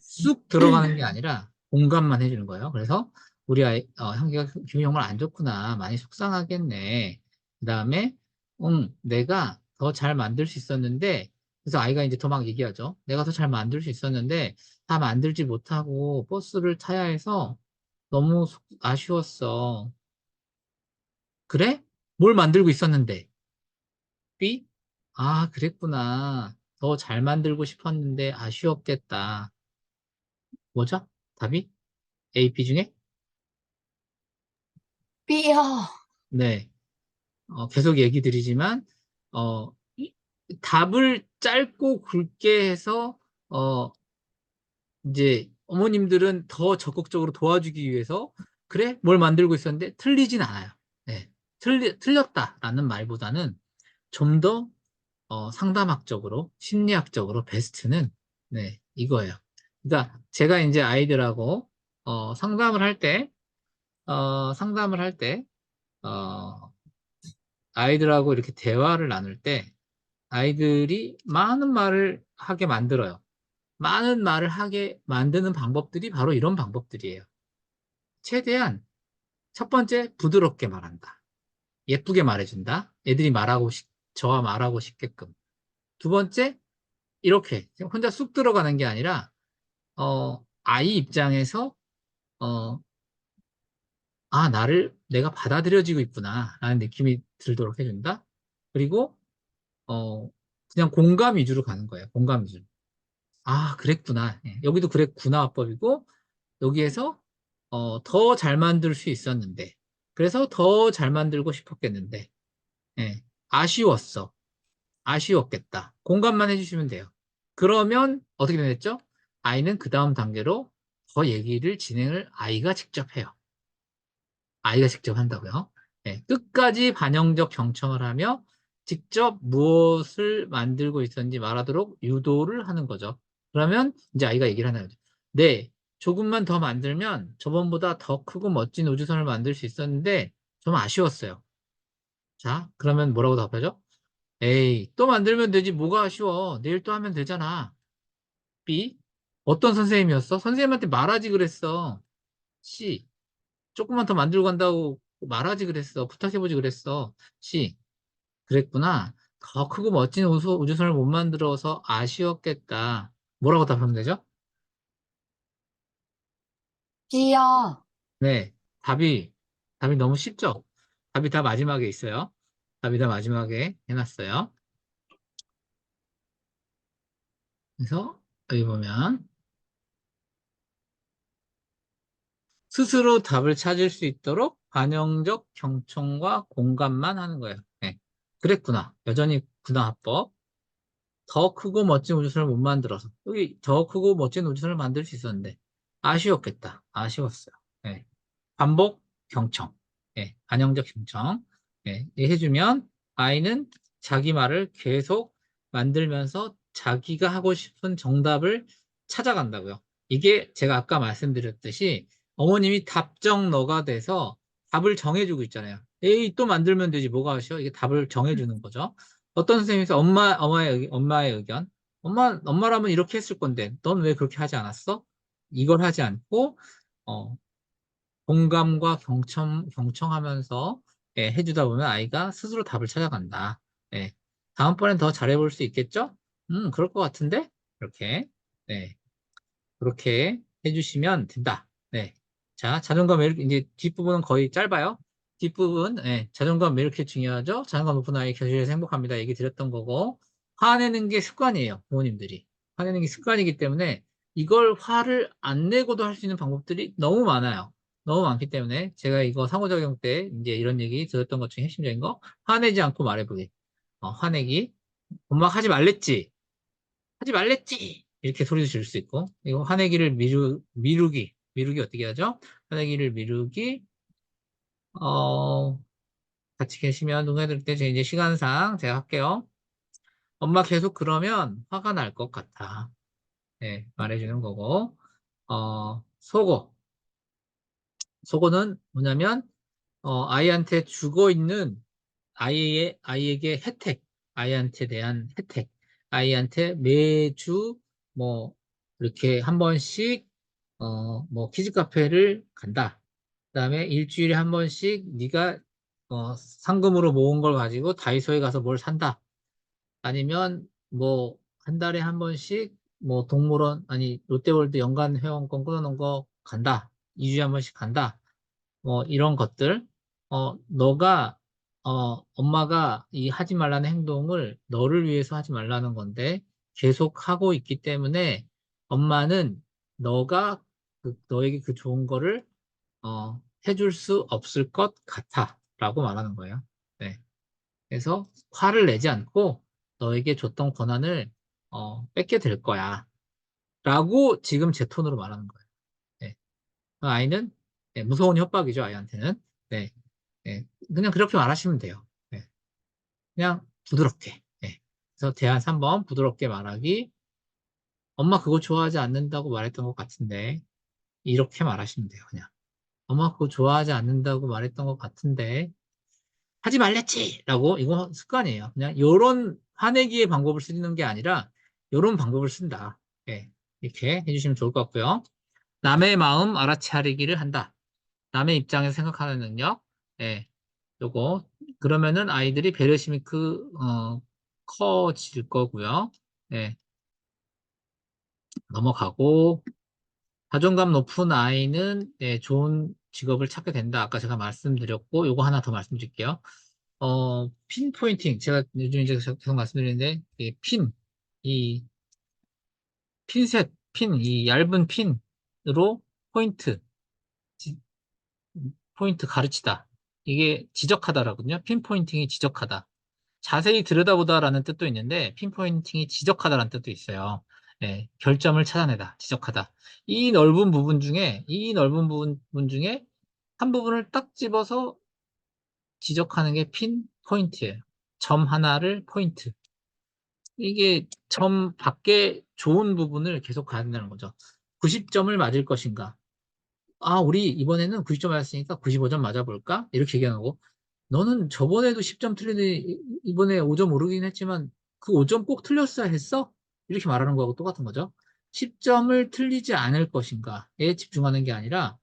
Speaker 1: 쑥 들어가는 게 아니라 공감만 해주는 거예요. 그래서 우리 아이, 형기가 기분이 정말 안 좋구나. 많이 속상하겠네. 그 다음에, 내가 더 잘 만들 수 있었는데, 그래서 아이가 이제 더 막 얘기하죠. 내가 더 잘 만들 수 있었는데, 다 만들지 못하고 버스를 타야 해서 너무 아쉬웠어. 그래? 뭘 만들고 있었는데? B? 그랬구나. 더 잘 만들고 싶었는데 아쉬웠겠다. 뭐죠? 답이? A, B 중에?
Speaker 2: 삐어.
Speaker 1: 네. 계속 얘기 드리지만, 답을 짧고 굵게 해서, 어, 이제 어머님들은 더 적극적으로 도와주기 위해서, 그래? 뭘 만들고 있었는데 틀리진 않아요. 네. 틀렸다라는 말보다는 좀 더, 상담학적으로, 심리학적으로 베스트는, 네, 이거예요. 그러니까 제가 이제 아이들하고, 상담을 할 때, 상담을 할 때, 어, 아이들하고 이렇게 대화를 나눌 때 아이들이 많은 말을 하게 만들어요. 많은 말을 하게 만드는 방법들이 바로 이런 방법들이에요. 최대한 첫 번째, 부드럽게 말한다. 예쁘게 말해준다. 애들이 저와 말하고 싶게끔. 두 번째, 이렇게 혼자 쑥 들어가는 게 아니라 아이 입장에서 어, 내가 받아들여지고 있구나 라는 느낌이 들도록 해준다. 그리고 어, 그냥 공감 위주로 가는 거예요. 공감 위주로. 그랬구나. 예, 여기도 그랬구나 화법이고, 여기에서, 더 잘 만들 수 있었는데, 그래서 더 잘 만들고 싶었겠는데, 예, 아쉬웠어. 아쉬웠겠다. 공감만 해주시면 돼요. 그러면, 어떻게 되겠죠? 아이는 그 다음 단계로 더 얘기를 진행을 아이가 직접 해요. 아이가 직접 한다고요. 네, 끝까지 반영적 경청을 하며 직접 무엇을 만들고 있었는지 말하도록 유도를 하는 거죠. 그러면 이제 아이가 얘기를 하는 거죠. 네, 조금만 더 만들면 저번보다 더 크고 멋진 우주선을 만들 수 있었는데 좀 아쉬웠어요. 자, 그러면 뭐라고 답하죠? 에이, 또 만들면 되지. 뭐가 아쉬워. 내일 또 하면 되잖아. B. 어떤 선생님이었어? 선생님한테 말하지 그랬어. C. 조금만 더 만들고 간다고 말하지 그랬어. 부탁해보지 그랬어. C. 그랬구나. 더 크고 멋진 우주선을 못 만들어서 아쉬웠겠다. 뭐라고 답하면 되죠?
Speaker 2: C요.
Speaker 1: 네. 답이 너무 쉽죠? 답이 다 마지막에 있어요. 답이 다 마지막에 해놨어요. 그래서 여기 보면 스스로 답을 찾을 수 있도록 반영적 경청과 공감만 하는 거예요. 네. 그랬구나. 여전히 구나 합법. 더 크고 멋진 우주선을 못 만들어서. 여기 더 크고 멋진 우주선을 만들 수 있었는데. 아쉬웠겠다. 아쉬웠어요. 네. 반복 경청. 네. 반영적 경청. 네. 이렇게 해주면 아이는 자기 말을 계속 만들면서 자기가 하고 싶은 정답을 찾아간다고요. 이게 제가 아까 말씀드렸듯이 어머님이 답정너가 돼서 답을 정해주고 있잖아요. 에이, 또 만들면 되지. 뭐가 아쉬워? 이게 답을 정해주는 거죠. 어떤 선생님께서 엄마의 의견. 엄마라면 이렇게 했을 건데, 넌 왜 그렇게 하지 않았어? 이걸 하지 않고, 어, 공감과 경청하면서 해주다 보면 아이가 스스로 답을 찾아간다. 예. 다음번엔 더 잘해볼 수 있겠죠? 그럴 것 같은데? 이렇게. 네. 그렇게 해주시면 된다. 네. 자, 자존감 왜 이렇게, 이제 뒷부분은 거의 짧아요. 뒷부분, 자존감 왜 이렇게 중요하죠? 자존감 높은 아이 교실에서 행복합니다. 얘기 드렸던 거고, 화내는 게 습관이에요. 부모님들이. 화내는 게 습관이기 때문에 이걸 화를 안 내고도 할 수 있는 방법들이 너무 많아요. 너무 많기 때문에 제가 이거 상호작용 때 이제 이런 얘기 들었던 것 중에 핵심적인 거, 화내지 않고 말해보기. 화내기. 엄마 하지 말랬지. 하지 말랬지! 이렇게 소리 지를 수 있고, 이거 화내기를 미루기 어떻게 하죠? 화내기를 미루기, 어, 같이 계시면 동생들 때 이제 시간상 제가 할게요. 엄마 계속 그러면 화가 날 것 같아. 네, 말해주는 거고, 속어. 속어는 뭐냐면, 아이한테 주고 있는 아이에게 아이한테 대한 혜택, 아이한테 매주 뭐 이렇게 한 번씩 뭐 키즈 카페를 간다. 그다음에 일주일에 한 번씩 네가 상금으로 모은 걸 가지고 다이소에 가서 뭘 산다. 아니면 뭐 한 달에 한 번씩 뭐 동물원 아니 롯데월드 연간 회원권 끊어놓은 거 간다. 2주에 한 번씩 간다. 뭐 이런 것들 너가 엄마가 이 하지 말라는 행동을 너를 위해서 하지 말라는 건데 계속 하고 있기 때문에 엄마는 너가 너에게 그 좋은 거를 해줄 수 없을 것 같아 라고 말하는 거예요. 네. 그래서 화를 내지 않고 너에게 줬던 권한을 뺏게 될 거야 라고 지금 제 톤으로 말하는 거예요. 네. 아이는 무서운 협박이죠, 아이한테는. 네. 네. 그냥 그렇게 말하시면 돼요. 네. 그냥 부드럽게. 네. 그래서 대안 3번 부드럽게 말하기. 엄마 그거 좋아하지 않는다고 말했던 것 같은데 이렇게 말하시면 돼요. 그냥 엄마 그거 좋아하지 않는다고 말했던 것 같은데 하지 말랬지! 라고 이거 습관이에요. 그냥 요런 화내기의 방법을 쓰는 게 아니라 요런 방법을 쓴다. 네. 이렇게 해주시면 좋을 것 같고요. 남의 마음 알아차리기를 한다. 남의 입장에서 생각하는 능력. 예, 요거. 그러면은 아이들이 배려심이 커질 거고요. 예, 넘어가고. 자존감 높은 아이는 좋은 직업을 찾게 된다. 아까 제가 말씀드렸고, 요거 하나 더 말씀드릴게요. 핀포인팅. 제가 요즘 이제 계속 말씀드리는데, 이 이 얇은 핀으로 포인트, 포인트 가르치다. 이게 지적하다라거든요. 핀포인팅이 지적하다. 자세히 들여다보다라는 뜻도 있는데 핀포인팅이 지적하다라는 뜻도 있어요. 결점을 찾아내다, 지적하다. 이 넓은 부분 중에 한 부분을 딱 집어서 지적하는 게 핀 포인트예요. 점 하나를 포인트. 이게 점 밖에 좋은 부분을 계속 가야 된다는 거죠. 90점을 맞을 것인가? 아, 우리 이번에는 90점 맞았으니까 95점 맞아볼까? 이렇게 얘기하는 거. 너는 저번에도 10점 틀리더니 이번에 5점 오르긴 했지만 그 5점 꼭 틀렸어야 했어? 이렇게 말하는 거하고 똑같은 거죠. 10점을 틀리지 않을 것인가에 집중하는 게 아니라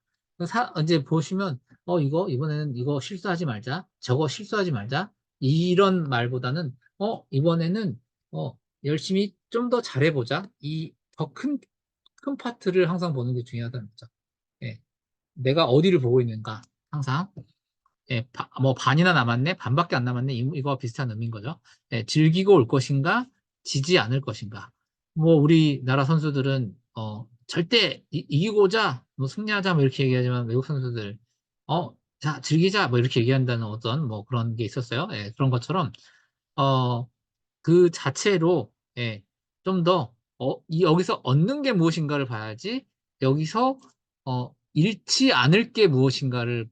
Speaker 1: 이제 보시면 이거 이번에는 이거 실수하지 말자. 저거 실수하지 말자. 이런 말보다는 이번에는 열심히 좀 더 잘해보자. 이 더 큰 파트를 항상 보는 게 중요하다는 거죠. 예. 내가 어디를 보고 있는가 항상 뭐 반이나 남았네 반밖에 안 남았네 이거와 비슷한 의미인 거죠. 즐기고 올 것인가 지지 않을 것인가. 뭐 우리나라 선수들은 절대 이기고자 뭐 승리하자 뭐 이렇게 얘기하지만 외국 선수들 자 즐기자 뭐 이렇게 얘기한다는 어떤 뭐 그런 게 있었어요. 그런 것처럼 어, 그 자체로 좀 더 여기서 얻는 게 무엇인가를 봐야지 여기서 잃지 않을 게 무엇인가를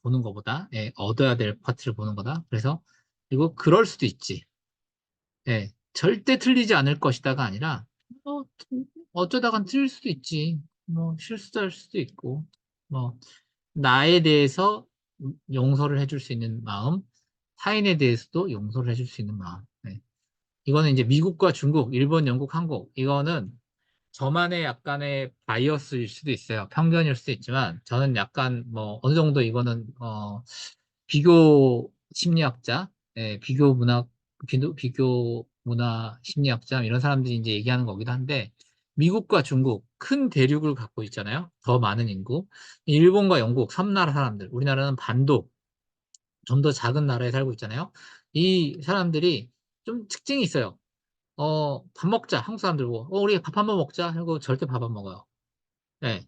Speaker 1: 보는 것보다 얻어야 될 파트를 보는 거다. 그래서 그리고 그럴 수도 있지. 절대 틀리지 않을 것이다가 아니라 어, 어쩌다간 틀릴 수도 있지. 뭐 실수할 수도 있고 뭐 나에 대해서 용서를 해줄 수 있는 마음, 타인에 대해서도 용서를 해줄 수 있는 마음. 이거는 이제 미국과 중국, 일본, 영국, 한국, 이거는 저만의 약간의 바이어스일 수도 있어요. 편견일 수도 있지만, 저는 약간 뭐, 어느 정도 이거는, 비교 심리학자, 비교 문화 심리학자, 이런 사람들이 이제 얘기하는 거기도 한데, 미국과 중국, 큰 대륙을 갖고 있잖아요. 더 많은 인구. 일본과 영국, 섬나라 사람들, 우리나라는 반도, 좀 더 작은 나라에 살고 있잖아요. 이 사람들이 좀 특징이 있어요. 밥 먹자. 한국 사람들 뭐, 우리 밥 한번 먹자. 하고 절대 밥 안 먹어요. 네.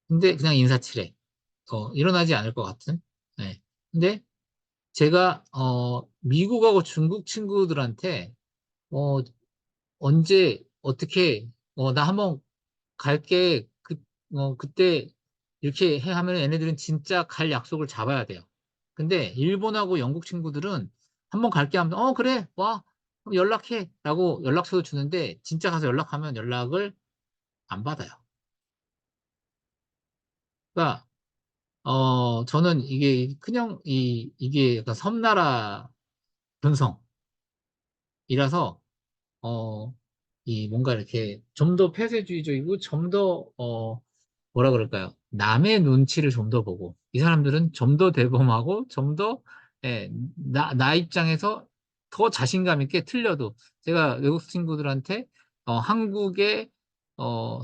Speaker 1: 근데 그냥 인사치레. 일어나지 않을 것 같은. 네. 근데 제가, 미국하고 중국 친구들한테, 어, 언제, 어떻게, 나 한번 갈게. 그때 이렇게 하면 얘네들은 진짜 갈 약속을 잡아야 돼요. 근데 일본하고 영국 친구들은 한번 갈게 하면, 그래, 와. 그럼 연락해. 라고 연락처도 주는데, 진짜 가서 연락하면 연락을 안 받아요. 그러니까 저는 이게 그냥 이게 약간 섬나라 근성이라서 뭔가 이렇게 좀 더 폐쇄주의적이고 좀 더 뭐라 그럴까요? 남의 눈치를 좀 더 보고 이 사람들은 좀 더 대범하고 좀 더 나 입장에서 더 자신감 있게 틀려도 제가 외국 친구들한테 한국의 어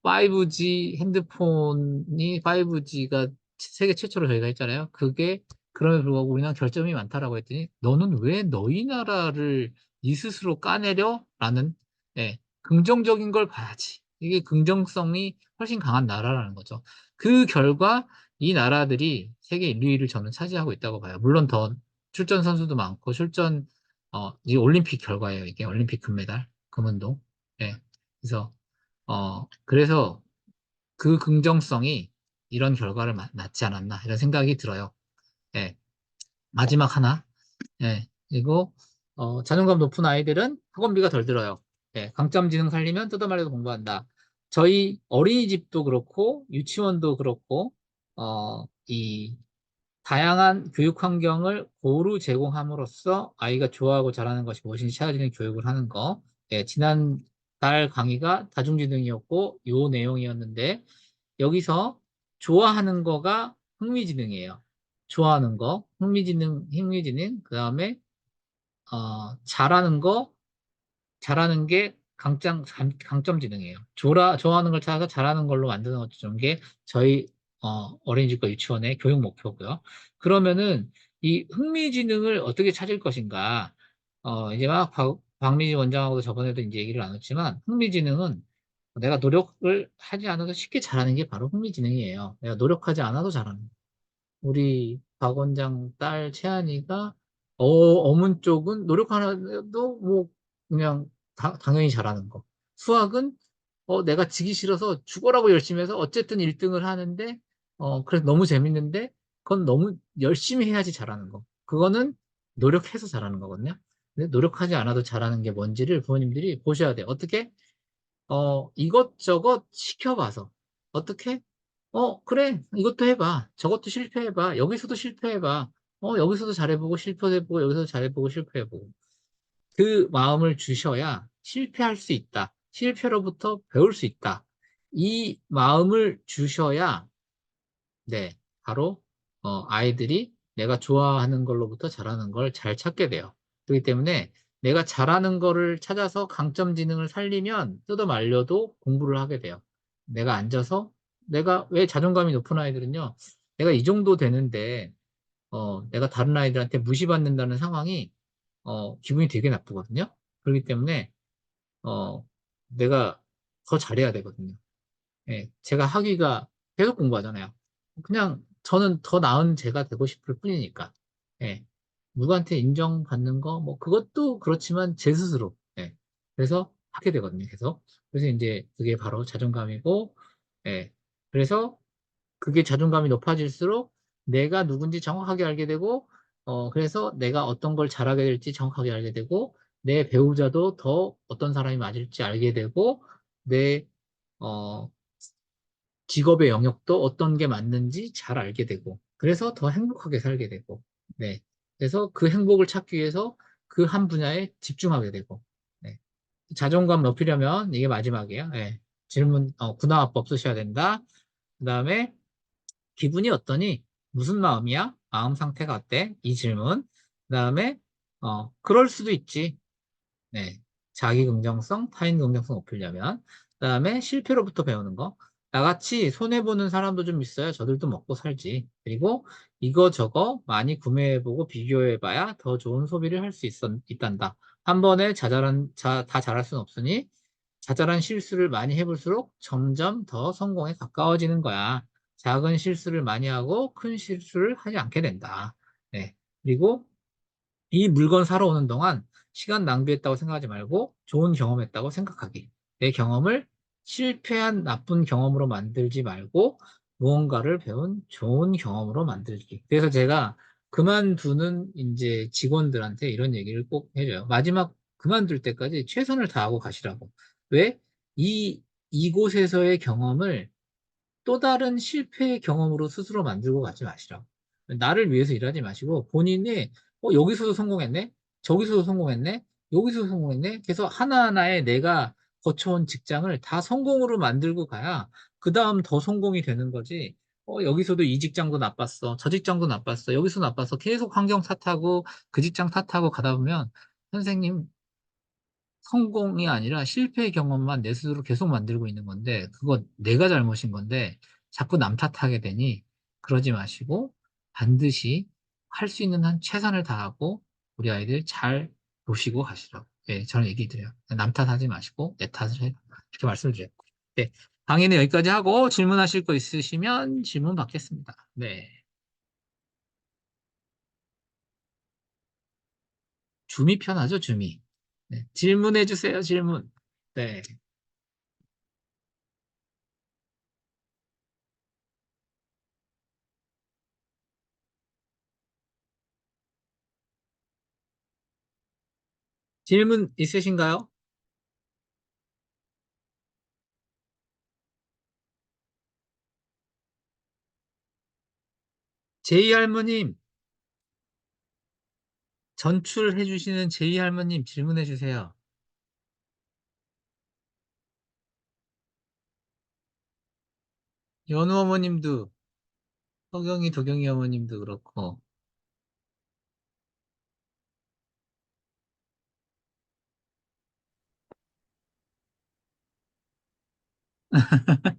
Speaker 1: 5G 핸드폰이 5G가 세계 최초로 저희가 했잖아요. 그게 그럼에도 불구하고 우리나라 결점이 많다라고 했더니 너는 왜 너희 나라를 네 스스로 까내려? 라는 긍정적인 걸 봐야지. 이게 긍정성이 훨씬 강한 나라라는 거죠. 그 결과 이 나라들이 세계 1, 2위를 저는 차지하고 있다고 봐요. 물론 더 출전 선수도 많고 이 올림픽 결과예요. 이게 올림픽 금메달, 금은도. 예. 그래서 그래서 그 긍정성이 이런 결과를 낳지 않았나 이런 생각이 들어요. 예. 마지막 하나. 그리고 자존감 높은 아이들은 학원비가 덜 들어요. 강점 지능 살리면 뜯어말려도 공부한다. 저희 어린이집도 그렇고 유치원도 그렇고 이 다양한 교육 환경을 고루 제공함으로써 아이가 좋아하고 잘하는 것이 무엇인지 찾아지는 교육을 하는 거. 지난달 강의가 다중지능이었고 요 내용이었는데 여기서 좋아하는 거가 흥미지능이에요. 좋아하는 거, 흥미지능, 그 다음에 잘하는 게 강점 지능이에요. 좋아하는 걸 찾아서 잘하는 걸로 만드는 게 저희 어린이집과 유치원의 교육 목표고요. 그러면은 이 흥미지능을 어떻게 찾을 것인가? 이제 막 박미지 원장하고도 저번에도 이제 얘기를 나눴지만 흥미지능은 내가 노력을 하지 않아도 쉽게 잘하는 게 바로 흥미지능이에요. 내가 노력하지 않아도 잘하는 거. 우리 박 원장 딸 채안이가 어문 쪽은 노력 하나도 뭐 그냥 당연히 잘하는 거. 수학은 내가 지기 싫어서 죽어라고 열심히 해서 어쨌든 1등을 하는데 그래서 너무 재밌는데 그건 너무 열심히 해야지 잘하는 거. 그거는 노력해서 잘하는 거거든요. 근데 노력하지 않아도 잘하는 게 뭔지를 부모님들이 보셔야 돼요. 어떻게? 이것저것 시켜봐서. 어떻게? 그래. 이것도 해봐. 저것도 실패해봐. 여기서도 실패해봐. 여기서도 잘해보고 실패해보고 여기서도 잘해보고 실패해보고. 그 마음을 주셔야 실패할 수 있다. 실패로부터 배울 수 있다. 이 마음을 주셔야 네, 바로 아이들이 내가 좋아하는 걸로부터 잘하는 걸 잘 찾게 돼요. 그렇기 때문에 내가 잘하는 거를 찾아서 강점 지능을 살리면 뜯어 말려도 공부를 하게 돼요. 내가 앉아서 내가 왜 자존감이 높은 아이들은요. 내가 이 정도 되는데 내가 다른 아이들한테 무시받는다는 상황이 기분이 되게 나쁘거든요. 그렇기 때문에 어, 내가 더 잘해야 되거든요. 예, 제가 학위가 계속 공부하잖아요. 그냥 저는 더 나은 제가 되고 싶을 뿐이니까. 예, 누구한테 인정받는 거, 뭐, 그것도 그렇지만 제 스스로. 예, 그래서 하게 되거든요, 계속. 그래서 이제 그게 바로 자존감이고, 예, 그래서 그게 자존감이 높아질수록 내가 누군지 정확하게 알게 되고, 그래서 내가 어떤 걸 잘하게 될지 정확하게 알게 되고, 내 배우자도 더 어떤 사람이 맞을지 알게 되고, 내, 어, 직업의 영역도 어떤 게 맞는지 잘 알게 되고, 그래서 더 행복하게 살게 되고, 네. 그래서 그 행복을 찾기 위해서 그 한 분야에 집중하게 되고, 네. 자존감 높이려면 이게 마지막이에요. 네. 질문, 군화화법 쓰셔야 된다. 그 다음에 기분이 어떠니? 무슨 마음이야? 마음 상태가 어때? 이 질문. 그 다음에, 그럴 수도 있지. 네. 자기 긍정성, 타인 긍정성 높이려면. 그다음에 실패로부터 배우는 거. 나같이 손해보는 사람도 좀 있어요. 저들도 먹고 살지. 그리고 이거 저거 많이 구매해보고 비교해봐야 더 좋은 소비를 할 수 있단다. 한 번에 다 잘할 수는 없으니 자잘한 실수를 많이 해볼수록 점점 더 성공에 가까워지는 거야. 작은 실수를 많이 하고 큰 실수를 하지 않게 된다. 네. 그리고 이 물건 사러 오는 동안 시간 낭비했다고 생각하지 말고 좋은 경험했다고 생각하기. 내 경험을 실패한 나쁜 경험으로 만들지 말고 무언가를 배운 좋은 경험으로 만들기. 그래서 제가 그만두는 이제 직원들한테 이런 얘기를 꼭 해줘요. 마지막 그만둘 때까지 최선을 다하고 가시라고. 왜? 이곳에서의 경험을 또 다른 실패의 경험으로 스스로 만들고 가지 마시라고. 나를 위해서 일하지 마시고 본인이 여기서도 성공했네, 저기서도 성공했네, 여기서도 성공했네. 그래서 하나하나의 내가 거쳐온 직장을 다 성공으로 만들고 가야 그 다음 더 성공이 되는 거지. 여기서도 이 직장도 나빴어, 저 직장도 나빴어, 여기서 나빴어. 계속 환경 탓하고 그 직장 탓하고 가다 보면 선생님 성공이 아니라 실패의 경험만 내 스스로 계속 만들고 있는 건데, 그거 내가 잘못인 건데, 자꾸 남 탓하게 되니, 그러지 마시고, 반드시 할 수 있는 한 최선을 다하고, 우리 아이들 잘 보시고 가시라고. 예, 저는 얘기 드려요. 남 탓하지 마시고, 내 탓을 해. 이렇게 말씀을 드려요. 네. 강의는 여기까지 하고, 질문하실 거 있으시면 질문 받겠습니다. 네. 줌이 편하죠, 줌이. 네. 질문해 주세요, 질문. 네. 질문 있으신가요? 제이 할머님, 전출해 주시는 제이 할머님 질문해 주세요. 연우 어머님도, 서경이, 도경이 어머님도 그렇고.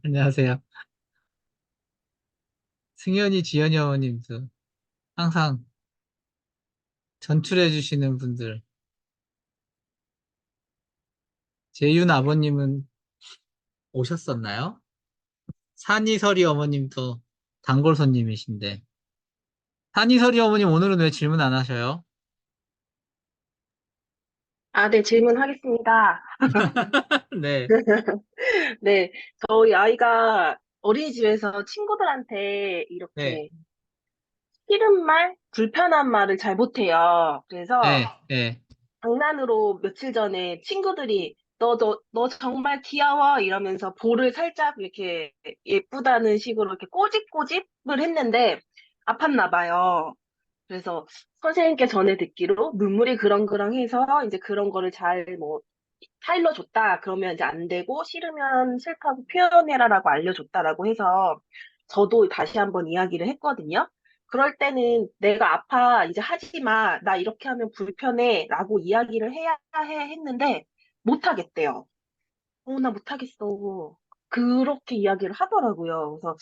Speaker 1: 안녕하세요. 승현이, 지연이 어머님도 항상 전출해 주시는 분들. 재윤 아버님은 오셨었나요? 산이설이 어머님도 단골 손님이신데. 산이설이 어머님 오늘은 왜 질문 안 하셔요?
Speaker 3: 아, 네, 질문하겠습니다.
Speaker 1: 네,
Speaker 3: 네, 저희 아이가 어린이집에서 친구들한테
Speaker 1: 네,
Speaker 3: 이렇게 싫은 말, 불편한 말을 잘 못해요. 그래서
Speaker 1: 네, 네.
Speaker 3: 장난으로 며칠 전에 친구들이 너 정말 귀여워 이러면서 볼을 살짝 이렇게 예쁘다는 식으로 이렇게 꼬집꼬집을 했는데 아팠나 봐요. 그래서 선생님께 전해 듣기로 눈물이 그렁그렁해서 이제 그런 거를 잘 뭐 타일러 줬다 그러면 이제 안 되고 싫으면 싫다고 표현해라라고 알려줬다라고 해서 저도 다시 한번 이야기를 했거든요. 그럴 때는 내가 아파 이제 하지 마. 나 이렇게 하면 불편해라고 이야기를 해야 해 했는데 못 하겠대요. 나 못하겠어. 그렇게 이야기를 하더라고요. 그래서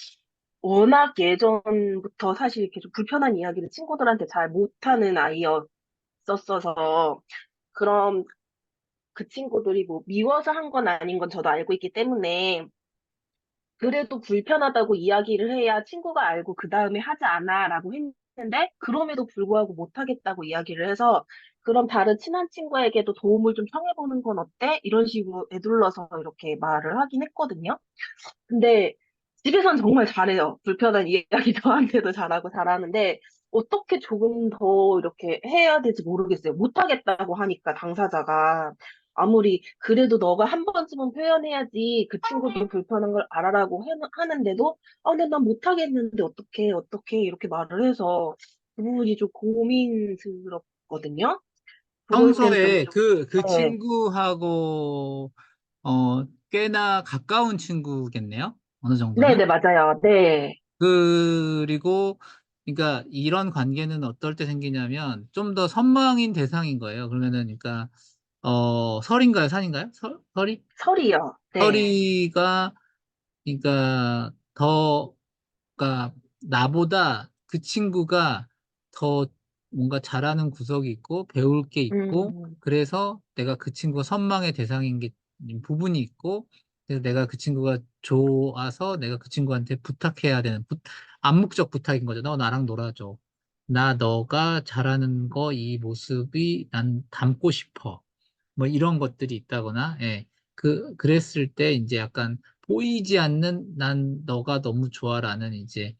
Speaker 3: 워낙 예전부터 사실 이렇게 좀 불편한 이야기를 친구들한테 잘 못하는 아이였었어서 그럼 그 친구들이 뭐 미워서 한 건 아닌 건 저도 알고 있기 때문에 그래도 불편하다고 이야기를 해야 친구가 알고 그 다음에 하지 않아라고 했는데 그럼에도 불구하고 못하겠다고 이야기를 해서 그럼 다른 친한 친구에게도 도움을 좀 청해보는 건 어때? 이런 식으로 에둘러서 이렇게 말을 하긴 했거든요. 근데 집에선 정말 잘해요. 불편한 이야기 저한테도 잘하고 잘하는데 어떻게 조금 더 이렇게 해야 될지 모르겠어요. 못하겠다고 하니까 당사자가 아무리 그래도 너가 한 번쯤은 표현해야지 그 친구도 불편한 걸 알아라고 하는데도 근데 난 못하겠는데 어떻게 이렇게 말을 해서 그 부분이 좀 고민스럽거든요. 그럴 땐 좀,
Speaker 1: 평소에 그
Speaker 3: 네.
Speaker 1: 친구하고, 꽤나 가까운 친구겠네요? 어느 정도는?
Speaker 3: 네네, 맞아요. 네.
Speaker 1: 그리고, 그러니까 이런 관계는 어떨 때 생기냐면, 좀 더 선망인 대상인 거예요. 그러면은, 그러니까, 설인가요? 산인가요? 설이?
Speaker 3: 설이요. 네.
Speaker 1: 설이가, 그러니까, 그러니까 나보다 그 친구가 더 뭔가 잘하는 구석이 있고 배울 게 있고
Speaker 3: 음,
Speaker 1: 그래서 내가 그 친구가 선망의 대상인 게 부분이 있고 그래서 내가 그 친구가 좋아서 내가 그 친구한테 부탁해야 되는 암묵적 부탁인 거죠. 너 나랑 놀아줘. 나 너가 잘하는 거 이 모습이 난 닮고 싶어. 뭐 이런 것들이 있다거나, 예. 그랬을 때 이제 약간 보이지 않는 난 너가 너무 좋아라는 이제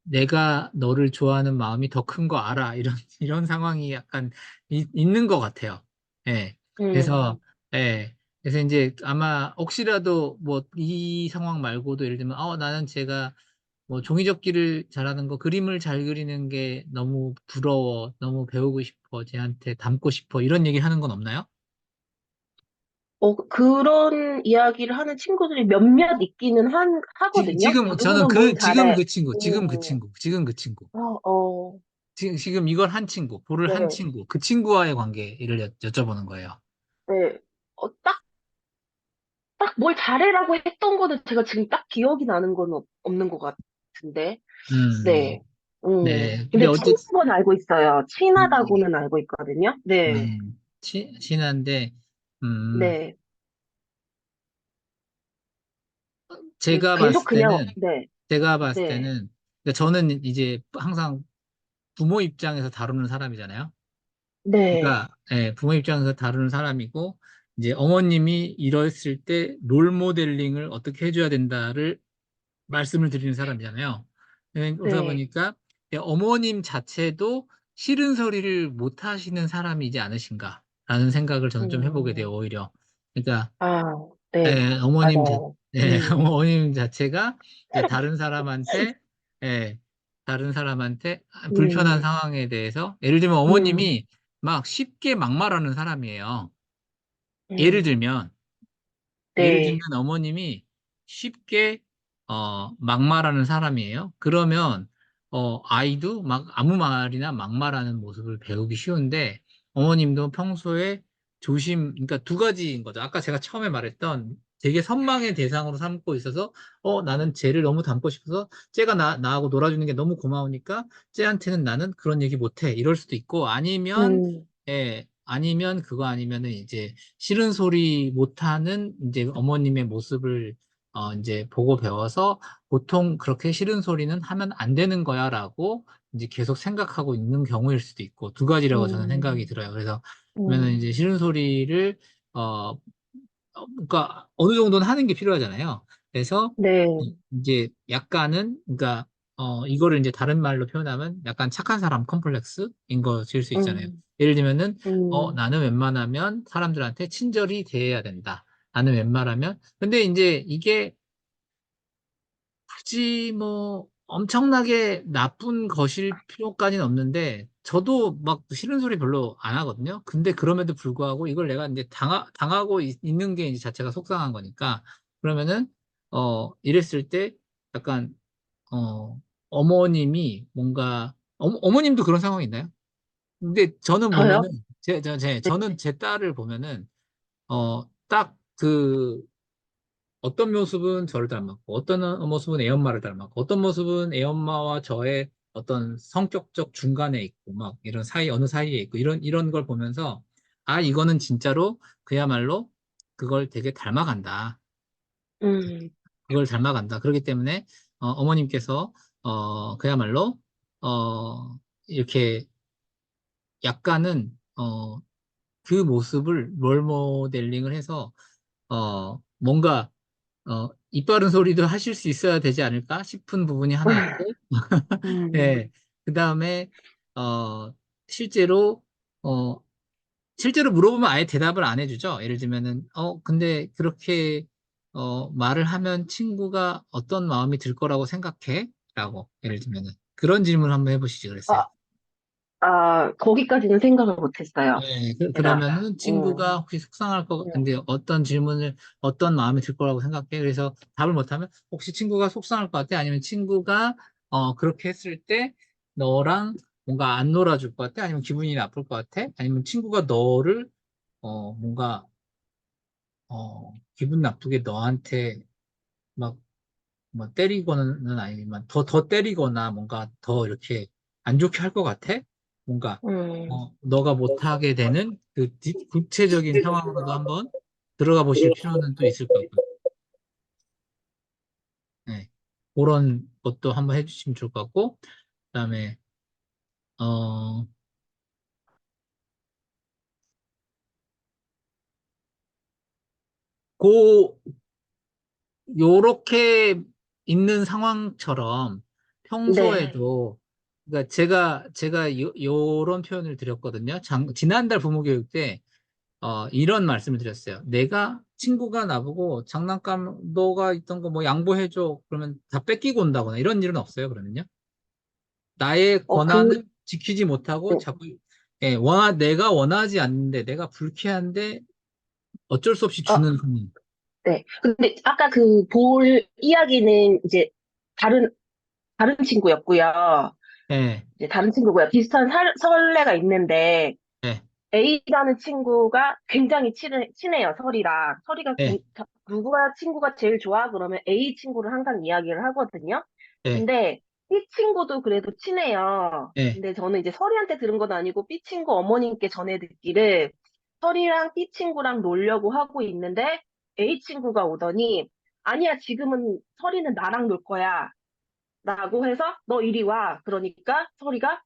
Speaker 1: 내가 너를 좋아하는 마음이 더 큰 거 알아. 이런 상황이 약간 있는 것 같아요. 예. 그래서,
Speaker 3: 음.
Speaker 1: 예. 그래서 이제 아마 혹시라도 뭐 이 상황 말고도 예를 들면, 나는 제가 뭐 종이접기를 잘하는 거, 그림을 잘 그리는 게 너무 부러워. 너무 배우고 싶어. 쟤한테 닮고 싶어. 이런 얘기 하는 건 없나요?
Speaker 3: 그런 이야기를 하는 친구들이 몇몇 있기는 하거든요.
Speaker 1: 저는
Speaker 3: 누구는 뭘 잘해. 음,
Speaker 1: 지금 그 친구.
Speaker 3: 어, 어,
Speaker 1: 지금 이걸 한 친구, 볼을 한
Speaker 3: 네,
Speaker 1: 친구, 그 친구와의 관계를 여쭤보는 거예요.
Speaker 3: 네. 딱 뭘 잘해라고 했던 거는 제가 지금 딱 기억이 나는 건 없는 것 같은데.
Speaker 1: 음,
Speaker 3: 네.
Speaker 1: 네. 근데
Speaker 3: 근데
Speaker 1: 어쨌든,
Speaker 3: 친하고는 알고 있어요.
Speaker 1: 음,
Speaker 3: 친하다고는 알고 있거든요. 네,
Speaker 1: 친한데, 음,
Speaker 3: 네.
Speaker 1: 제가
Speaker 3: 계속
Speaker 1: 봤을
Speaker 3: 그냥,
Speaker 1: 때는,
Speaker 3: 네,
Speaker 1: 제가 봤을
Speaker 3: 네,
Speaker 1: 때는, 그러니까 저는 이제 항상 부모 입장에서 다루는 사람이잖아요.
Speaker 3: 네,
Speaker 1: 그러니까 부모 입장에서 다루는 사람이고 이제 어머님이 이랬을 때 롤 모델링을 어떻게 해줘야 된다를 말씀을 드리는 사람이잖아요. 그러다
Speaker 3: 네.
Speaker 1: 보니까 어머님 자체도 싫은 소리를 못 하시는 사람이지 않으신가라는 생각을 저는 좀 해보게 돼요,
Speaker 3: 음,
Speaker 1: 오히려. 그러니까
Speaker 3: 아, 네,
Speaker 1: 어머님
Speaker 3: 맞아요.
Speaker 1: 어머님 자체가 이제 예, 다른 사람한테 불편한
Speaker 3: 음,
Speaker 1: 상황에 대해서 예를 들면
Speaker 3: 음,
Speaker 1: 어머님이 막 쉽게 막말하는 사람이에요. 예를
Speaker 3: 음,
Speaker 1: 들면 예를 들면
Speaker 3: 네,
Speaker 1: 어머님이 쉽게 막말하는 사람이에요. 그러면 아이도 막 아무 말이나 막말하는 모습을 배우기 쉬운데 어머님도 평소에 그러니까 두 가지인 거죠. 아까 제가 처음에 말했던 되게 선망의 대상으로 삼고 있어서 나는 쟤를 너무 닮고 싶어서 쟤가 나하고 놀아주는 게 너무 고마우니까 쟤한테는 나는 그런 얘기 못해. 이럴 수도 있고
Speaker 3: 음,
Speaker 1: 아니면 그거 아니면은 이제 싫은 소리 못하는 이제 어머님의 모습을 이제 보고 배워서 보통 그렇게 싫은 소리는 하면 안 되는 거야라고 이제 계속 생각하고 있는 경우일 수도 있고 두 가지라고 저는 생각이
Speaker 2: 음,
Speaker 1: 들어요. 그래서 그러면은
Speaker 2: 음,
Speaker 1: 이제 싫은 소리를 그러니까 어느 정도는 하는 게 필요하잖아요. 그래서
Speaker 3: 네.
Speaker 1: 이제 약간은 그러니까 이거를 이제 다른 말로 표현하면 약간 착한 사람 컴플렉스인 것일 수 있잖아요.
Speaker 3: 음,
Speaker 1: 예를 들면은
Speaker 3: 음,
Speaker 1: 나는 웬만하면 사람들한테 친절히 대해야 된다. 나는 웬만하면 근데 이제 이게 굳이 뭐 엄청나게 나쁜 것일 필요까지는 없는데 저도 막 싫은 소리 별로 안 하거든요. 근데 그럼에도 불구하고 이걸 내가 이제 당하고 있는 게 이제 자체가 속상한 거니까 그러면은 이랬을 때 약간 어 어머님이 뭔가 어머님도 그런 상황이 있나요? 근데 저는
Speaker 3: 저요?
Speaker 1: 보면은 저는 제 딸을 보면은 딱그 어떤 모습은 저를 닮았고, 어떤 모습은 애 엄마를 닮았고, 어떤 모습은 애 엄마와 저의 어떤 성격적 중간에 있고, 막 이런 사이, 어느 사이에 있고, 이런 걸 보면서, 아, 이거는 진짜로 그야말로 그걸 되게 닮아간다.
Speaker 3: 음,
Speaker 1: 그걸 닮아간다. 그렇기 때문에, 어머님께서, 그야말로, 이렇게 약간은, 그 모습을 롤 모델링을 해서, 뭔가 입 바른 소리도 하실 수 있어야 되지 않을까 싶은 부분이 하나 있고,
Speaker 3: 음,
Speaker 1: 예. 그 다음에, 어, 실제로, 어, 실제로 물어보면 아예 대답을 안 해주죠. 예를 들면은, 근데 그렇게, 말을 하면 친구가 어떤 마음이 들 거라고 생각해? 라고, 예를 들면은. 그런 질문 한번 해보시지 그랬어요.
Speaker 3: 아, 거기까지는 생각을 못했어요.
Speaker 1: 네,
Speaker 3: 제가.
Speaker 1: 그러면은 친구가 혹시 속상할 거,
Speaker 3: 음,
Speaker 1: 근데 어떤 질문을, 어떤 마음이 들 거라고 생각해? 그래서 답을 못하면 혹시 친구가 속상할 것 같아? 아니면 친구가, 그렇게 했을 때 너랑 뭔가 안 놀아줄 것 같아? 아니면 기분이 나쁠 것 같아? 아니면 친구가 너를, 뭔가, 기분 나쁘게 너한테 막, 뭐 때리거나 아니면 더 때리거나 뭔가 더 이렇게 안 좋게 할 것 같아? 뭔가,
Speaker 3: 음,
Speaker 1: 너가 못하게 되는 그 구체적인 상황으로도 한번 들어가 보실 필요는 또 있을 것 같고요. 네. 그런 것도 한번 해주시면 좋을 것 같고, 그다음에, 어, 고, 요렇게 있는 상황처럼
Speaker 3: 네.
Speaker 1: 평소에도, 그러니까 제가 요런 표현을 드렸거든요. 지난달 부모교육 때, 이런 말씀을 드렸어요. 내가 친구가 나보고 장난감 너가 있던 거 뭐 양보해줘. 그러면 다 뺏기고 온다거나 이런 일은 없어요. 그러면요. 나의
Speaker 3: 어, 그,
Speaker 1: 권한을 지키지 못하고
Speaker 3: 네.
Speaker 1: 자꾸 예, 내가 원하지 않는데 내가 불쾌한데 어쩔 수 없이
Speaker 3: 아,
Speaker 1: 주는 상황.
Speaker 3: 네. 근데 아까 그 볼 이야기는 이제 다른, 다른 친구였고요.
Speaker 1: 예,
Speaker 3: 이제 다른 친구고요. 비슷한 설레가 있는데,
Speaker 1: 예,
Speaker 3: A라는 친구가 굉장히 친해요, 설이랑.
Speaker 1: 예,
Speaker 3: 누구가 친구가 제일 좋아? 그러면 A 친구를 항상 이야기를 하거든요.
Speaker 1: 예,
Speaker 3: 근데 B 친구도 그래도 친해요.
Speaker 1: 예,
Speaker 3: 근데 저는 이제 설이한테 들은 건 아니고 B 친구 어머님께 전해 듣기를 설이랑 B 친구랑 놀려고 하고 있는데 A 친구가 오더니 아니야, 지금은 설이는 나랑 놀 거야. 라고 해서 너 이리 와. 그러니까 설이가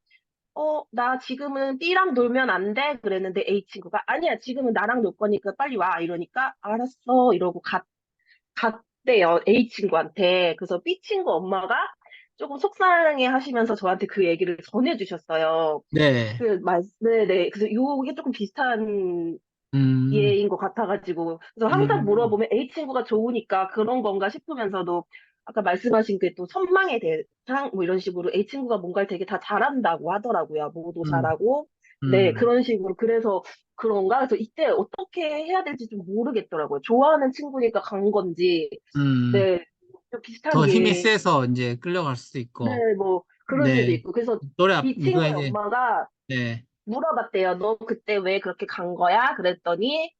Speaker 3: 나 지금은 B랑 놀면 안 돼? 그랬는데 A 친구가, 아니야, 지금은 나랑 놀 거니까 빨리 와. 이러니까, 알았어. 이러고 갔대요. A 친구한테. 그래서 B 친구 엄마가 조금 속상해 하시면서 저한테 그 얘기를 전해주셨어요.
Speaker 1: 네,
Speaker 3: 네네. 그래서 요게 조금 비슷한
Speaker 1: 음,
Speaker 3: 예인 것 같아가지고. 그래서 항상
Speaker 1: 음,
Speaker 3: 물어보면 A 친구가 좋으니까 그런 건가 싶으면서도 아까 말씀하신 그 또 선망의 대상 뭐 이런 식으로 A 친구가 뭔가를 되게 다 잘한다고 하더라고요. 뭐도
Speaker 1: 음,
Speaker 3: 잘하고. 네,
Speaker 1: 음,
Speaker 3: 그런 식으로. 그래서 그런가? 그래서 이때 어떻게 해야 될지 좀 모르겠더라고요. 좋아하는 친구니까 간 건지.
Speaker 1: 음.
Speaker 3: 네, 좀 비슷한
Speaker 1: 더 힘이
Speaker 3: 게,
Speaker 1: 세서 이제 끌려갈 수도
Speaker 3: 네,
Speaker 1: 있고,
Speaker 3: 뭐 그럴 수도
Speaker 1: 네,
Speaker 3: 있고. 그래서 B
Speaker 1: 누가
Speaker 3: 친구의
Speaker 1: 이제,
Speaker 3: 엄마가
Speaker 1: 네,
Speaker 3: 물어봤대요. 너 그때 왜 그렇게 간 거야? 그랬더니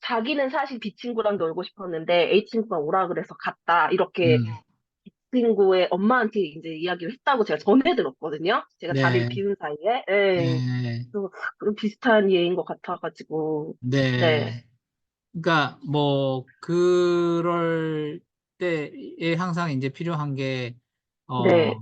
Speaker 3: 자기는 사실 B 친구랑 놀고 싶었는데 A 친구가 오라 그래서 갔다. 이렇게
Speaker 1: 음,
Speaker 3: B 친구의 엄마한테 이제 이야기를 했다고 제가 전해 들었거든요. 제가 자리를
Speaker 1: 네,
Speaker 3: 비운 사이에. 예.
Speaker 1: 네,
Speaker 3: 그래서 그런 비슷한 예인 것 같아가지고. 네.
Speaker 1: 네. 그러니까 뭐 그럴 때에 항상 이제 필요한 게 어,
Speaker 3: 네.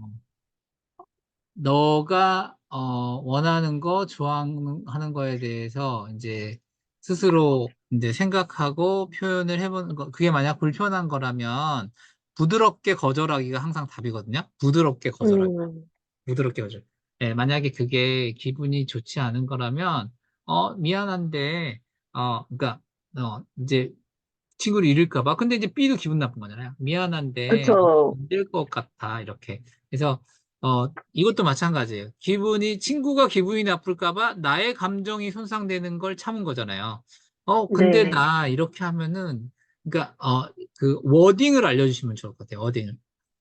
Speaker 1: 너가 원하는 거, 좋아하는 거에 대해서 이제 스스로 이제 생각하고 표현을 해보는 거. 그게 만약 불편한 거라면 부드럽게 거절하기가 항상 답이거든요. 부드럽게 거절하기.
Speaker 3: 음,
Speaker 1: 부드럽게 거절. 예, 만약에 그게 기분이 좋지 않은 거라면 미안한데 그러니까 이제 친구를 잃을까 봐. 근데 이제 B도 기분 나쁜 거잖아요. 미안한데
Speaker 3: 그쵸.
Speaker 1: 힘들 것 같아. 이렇게. 그래서 이것도 마찬가지예요. 친구가 기분이 나쁠까 봐 나의 감정이 손상되는 걸 참은 거잖아요. 근데
Speaker 3: 네.
Speaker 1: 나 이렇게 하면은 그러니까 그 워딩을 알려주시면 좋을 것 같아요. 워딩을.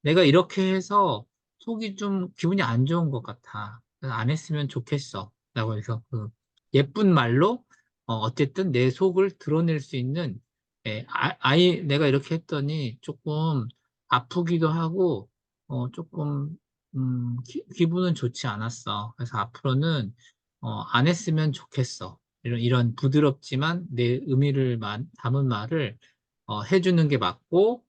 Speaker 1: 내가 이렇게 해서 속이 좀 기분이 안 좋은 것 같아. 그래서 안 했으면 좋겠어. 라고 해서 그 예쁜 말로 어쨌든 내 속을 드러낼 수 있는 내가 이렇게 했더니 조금 아프기도 하고, 조금, 기분은 좋지 않았어. 그래서 앞으로는, 안 했으면 좋겠어. 이런 부드럽지만 내 의미를 담은 말을, 해주는 게 맞고,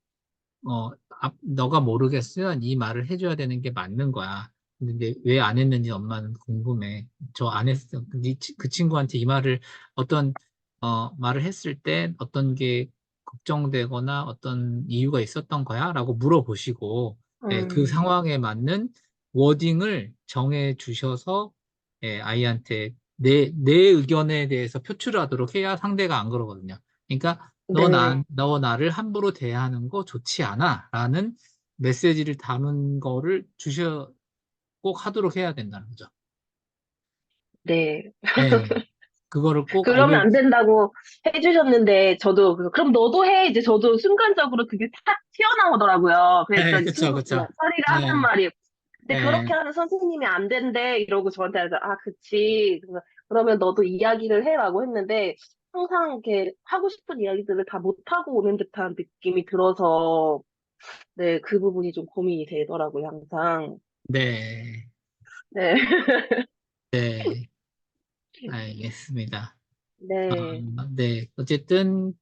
Speaker 1: 너가 모르겠으면 이 말을 해줘야 되는 게 맞는 거야. 근데 왜 안 했는지 엄마는 궁금해. 저 안 했어. 그 친구한테 이 말을 어떤 말을 했을 때 어떤 게 걱정되거나 어떤 이유가 있었던 거야? 라고 물어보시고 그
Speaker 3: 음,
Speaker 1: 상황에 맞는 워딩을 정해 주셔서 아이한테 내 의견에 대해서 표출하도록 해야 상대가 안 그러거든요. 그러니까
Speaker 3: 네.
Speaker 1: 너 나를 함부로 대하는 거 좋지 않아. 라는 메시지를 담은 거를 꼭 하도록 해야 된다는 거죠.
Speaker 3: 네.
Speaker 1: 네. 그거를 꼭
Speaker 3: 그러면 안 된다고 해주셨는데, 저도, 그럼 너도 해. 이제 저도 순간적으로 그게 탁 튀어나오더라고요.
Speaker 1: 네,
Speaker 3: 그랬더니
Speaker 1: 그쵸,
Speaker 3: 친구가,
Speaker 1: 그쵸.
Speaker 3: 서리가 하는
Speaker 1: 네,
Speaker 3: 말이, 근데 그렇게
Speaker 1: 네,
Speaker 3: 하는 선생님이 안 된대. 이러고 저한테 해서, 아, 그치. 그러면 너도 이야기를 해라고 했는데, 항상 이렇게 하고 싶은 이야기들을 다 못하고 오는 듯한 느낌이 들어서, 네, 그 부분이 좀 고민이 되더라고요, 항상.
Speaker 1: 네,
Speaker 3: 네.
Speaker 1: 네, 알겠습니다.
Speaker 3: 네.
Speaker 1: 네, 어쨌든,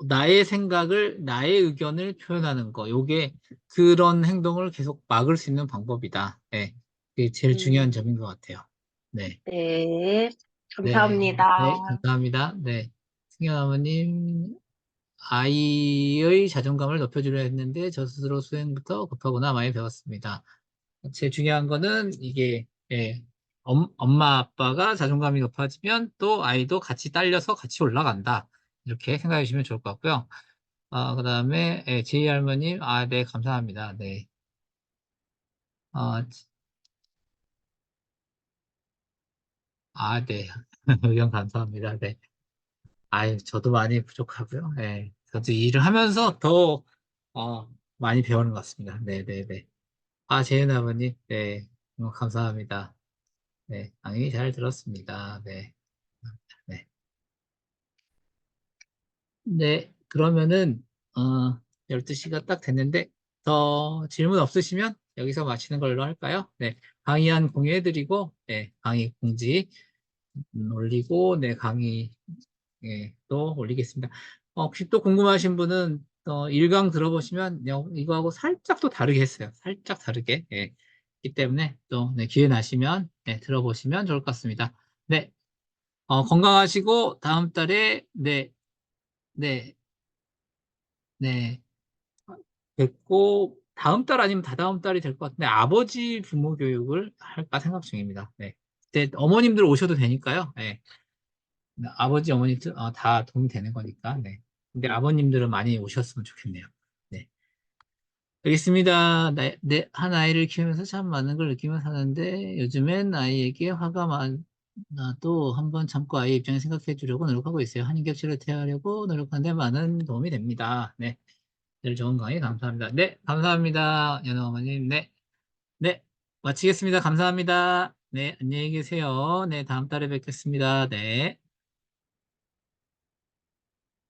Speaker 1: 나의 생각을, 나의 의견을 표현하는 거, 요게 그런 행동을 계속 막을 수 있는 방법이다. 네, 그게 제일 중요한
Speaker 3: 음,
Speaker 1: 점인 것 같아요. 네.
Speaker 3: 네.
Speaker 1: 네, 네,
Speaker 3: 감사합니다.
Speaker 1: 감사합니다. 네. 승현 어머님, 아이의 자존감을 높여주려 했는데 저 스스로 수행부터 급하구나 많이 배웠습니다. 제일 중요한 거는 이게 엄마 아빠가 자존감이 높아지면 또 아이도 같이 딸려서 같이 올라간다. 이렇게 생각해 주시면 좋을 것 같고요. 그다음에 제이 할머님, 네, 감사합니다. 네. 어, 네. 의견 감사합니다. 네. 저도 많이 부족하고요. 네. 저도 일을 하면서 더, 많이 배우는 것 같습니다. 네네네. 재은 아버님, 네. 감사합니다. 네. 강의 잘 들었습니다. 네. 네. 네. 그러면은, 12시가 딱 됐는데, 더 질문 없으시면 여기서 마치는 걸로 할까요? 네. 강의안 공유해드리고, 네. 강의 공지 올리고, 네. 강의 또 올리겠습니다. 혹시 또 궁금하신 분은 1강 들어보시면 이거하고 살짝 또 다르게 했어요. 살짝 다르게. 예. 이 때문에 또 네, 기회 나시면 들어보시면 좋을 것 같습니다. 네, 건강하시고 다음 달에 네, 네, 뵙고 다음 달 아니면 다다음 달이 될 것 같은데 아버지 부모 교육을 할까 생각 중입니다. 네, 그때 어머님들 오셔도 되니까요. 네. 아버지, 어머니 다 도움이 되는 거니까. 네. 근데 아버님들은 많이 오셨으면 좋겠네요. 네. 알겠습니다. 한 아이를 키우면서 참 많은 걸 느끼며 사는데 요즘엔 아이에게 화가 많아도 한번 참고 아이 입장에 생각해 주려고 노력하고 있어요. 한인격치를 퇴하려고 노력하는데 많은 도움이 됩니다. 네. 늘 좋은 강의 감사합니다. 네. 감사합니다. 연호 어머님. 네. 네. 마치겠습니다. 감사합니다. 네. 안녕히 계세요. 네. 다음 달에 뵙겠습니다. 네.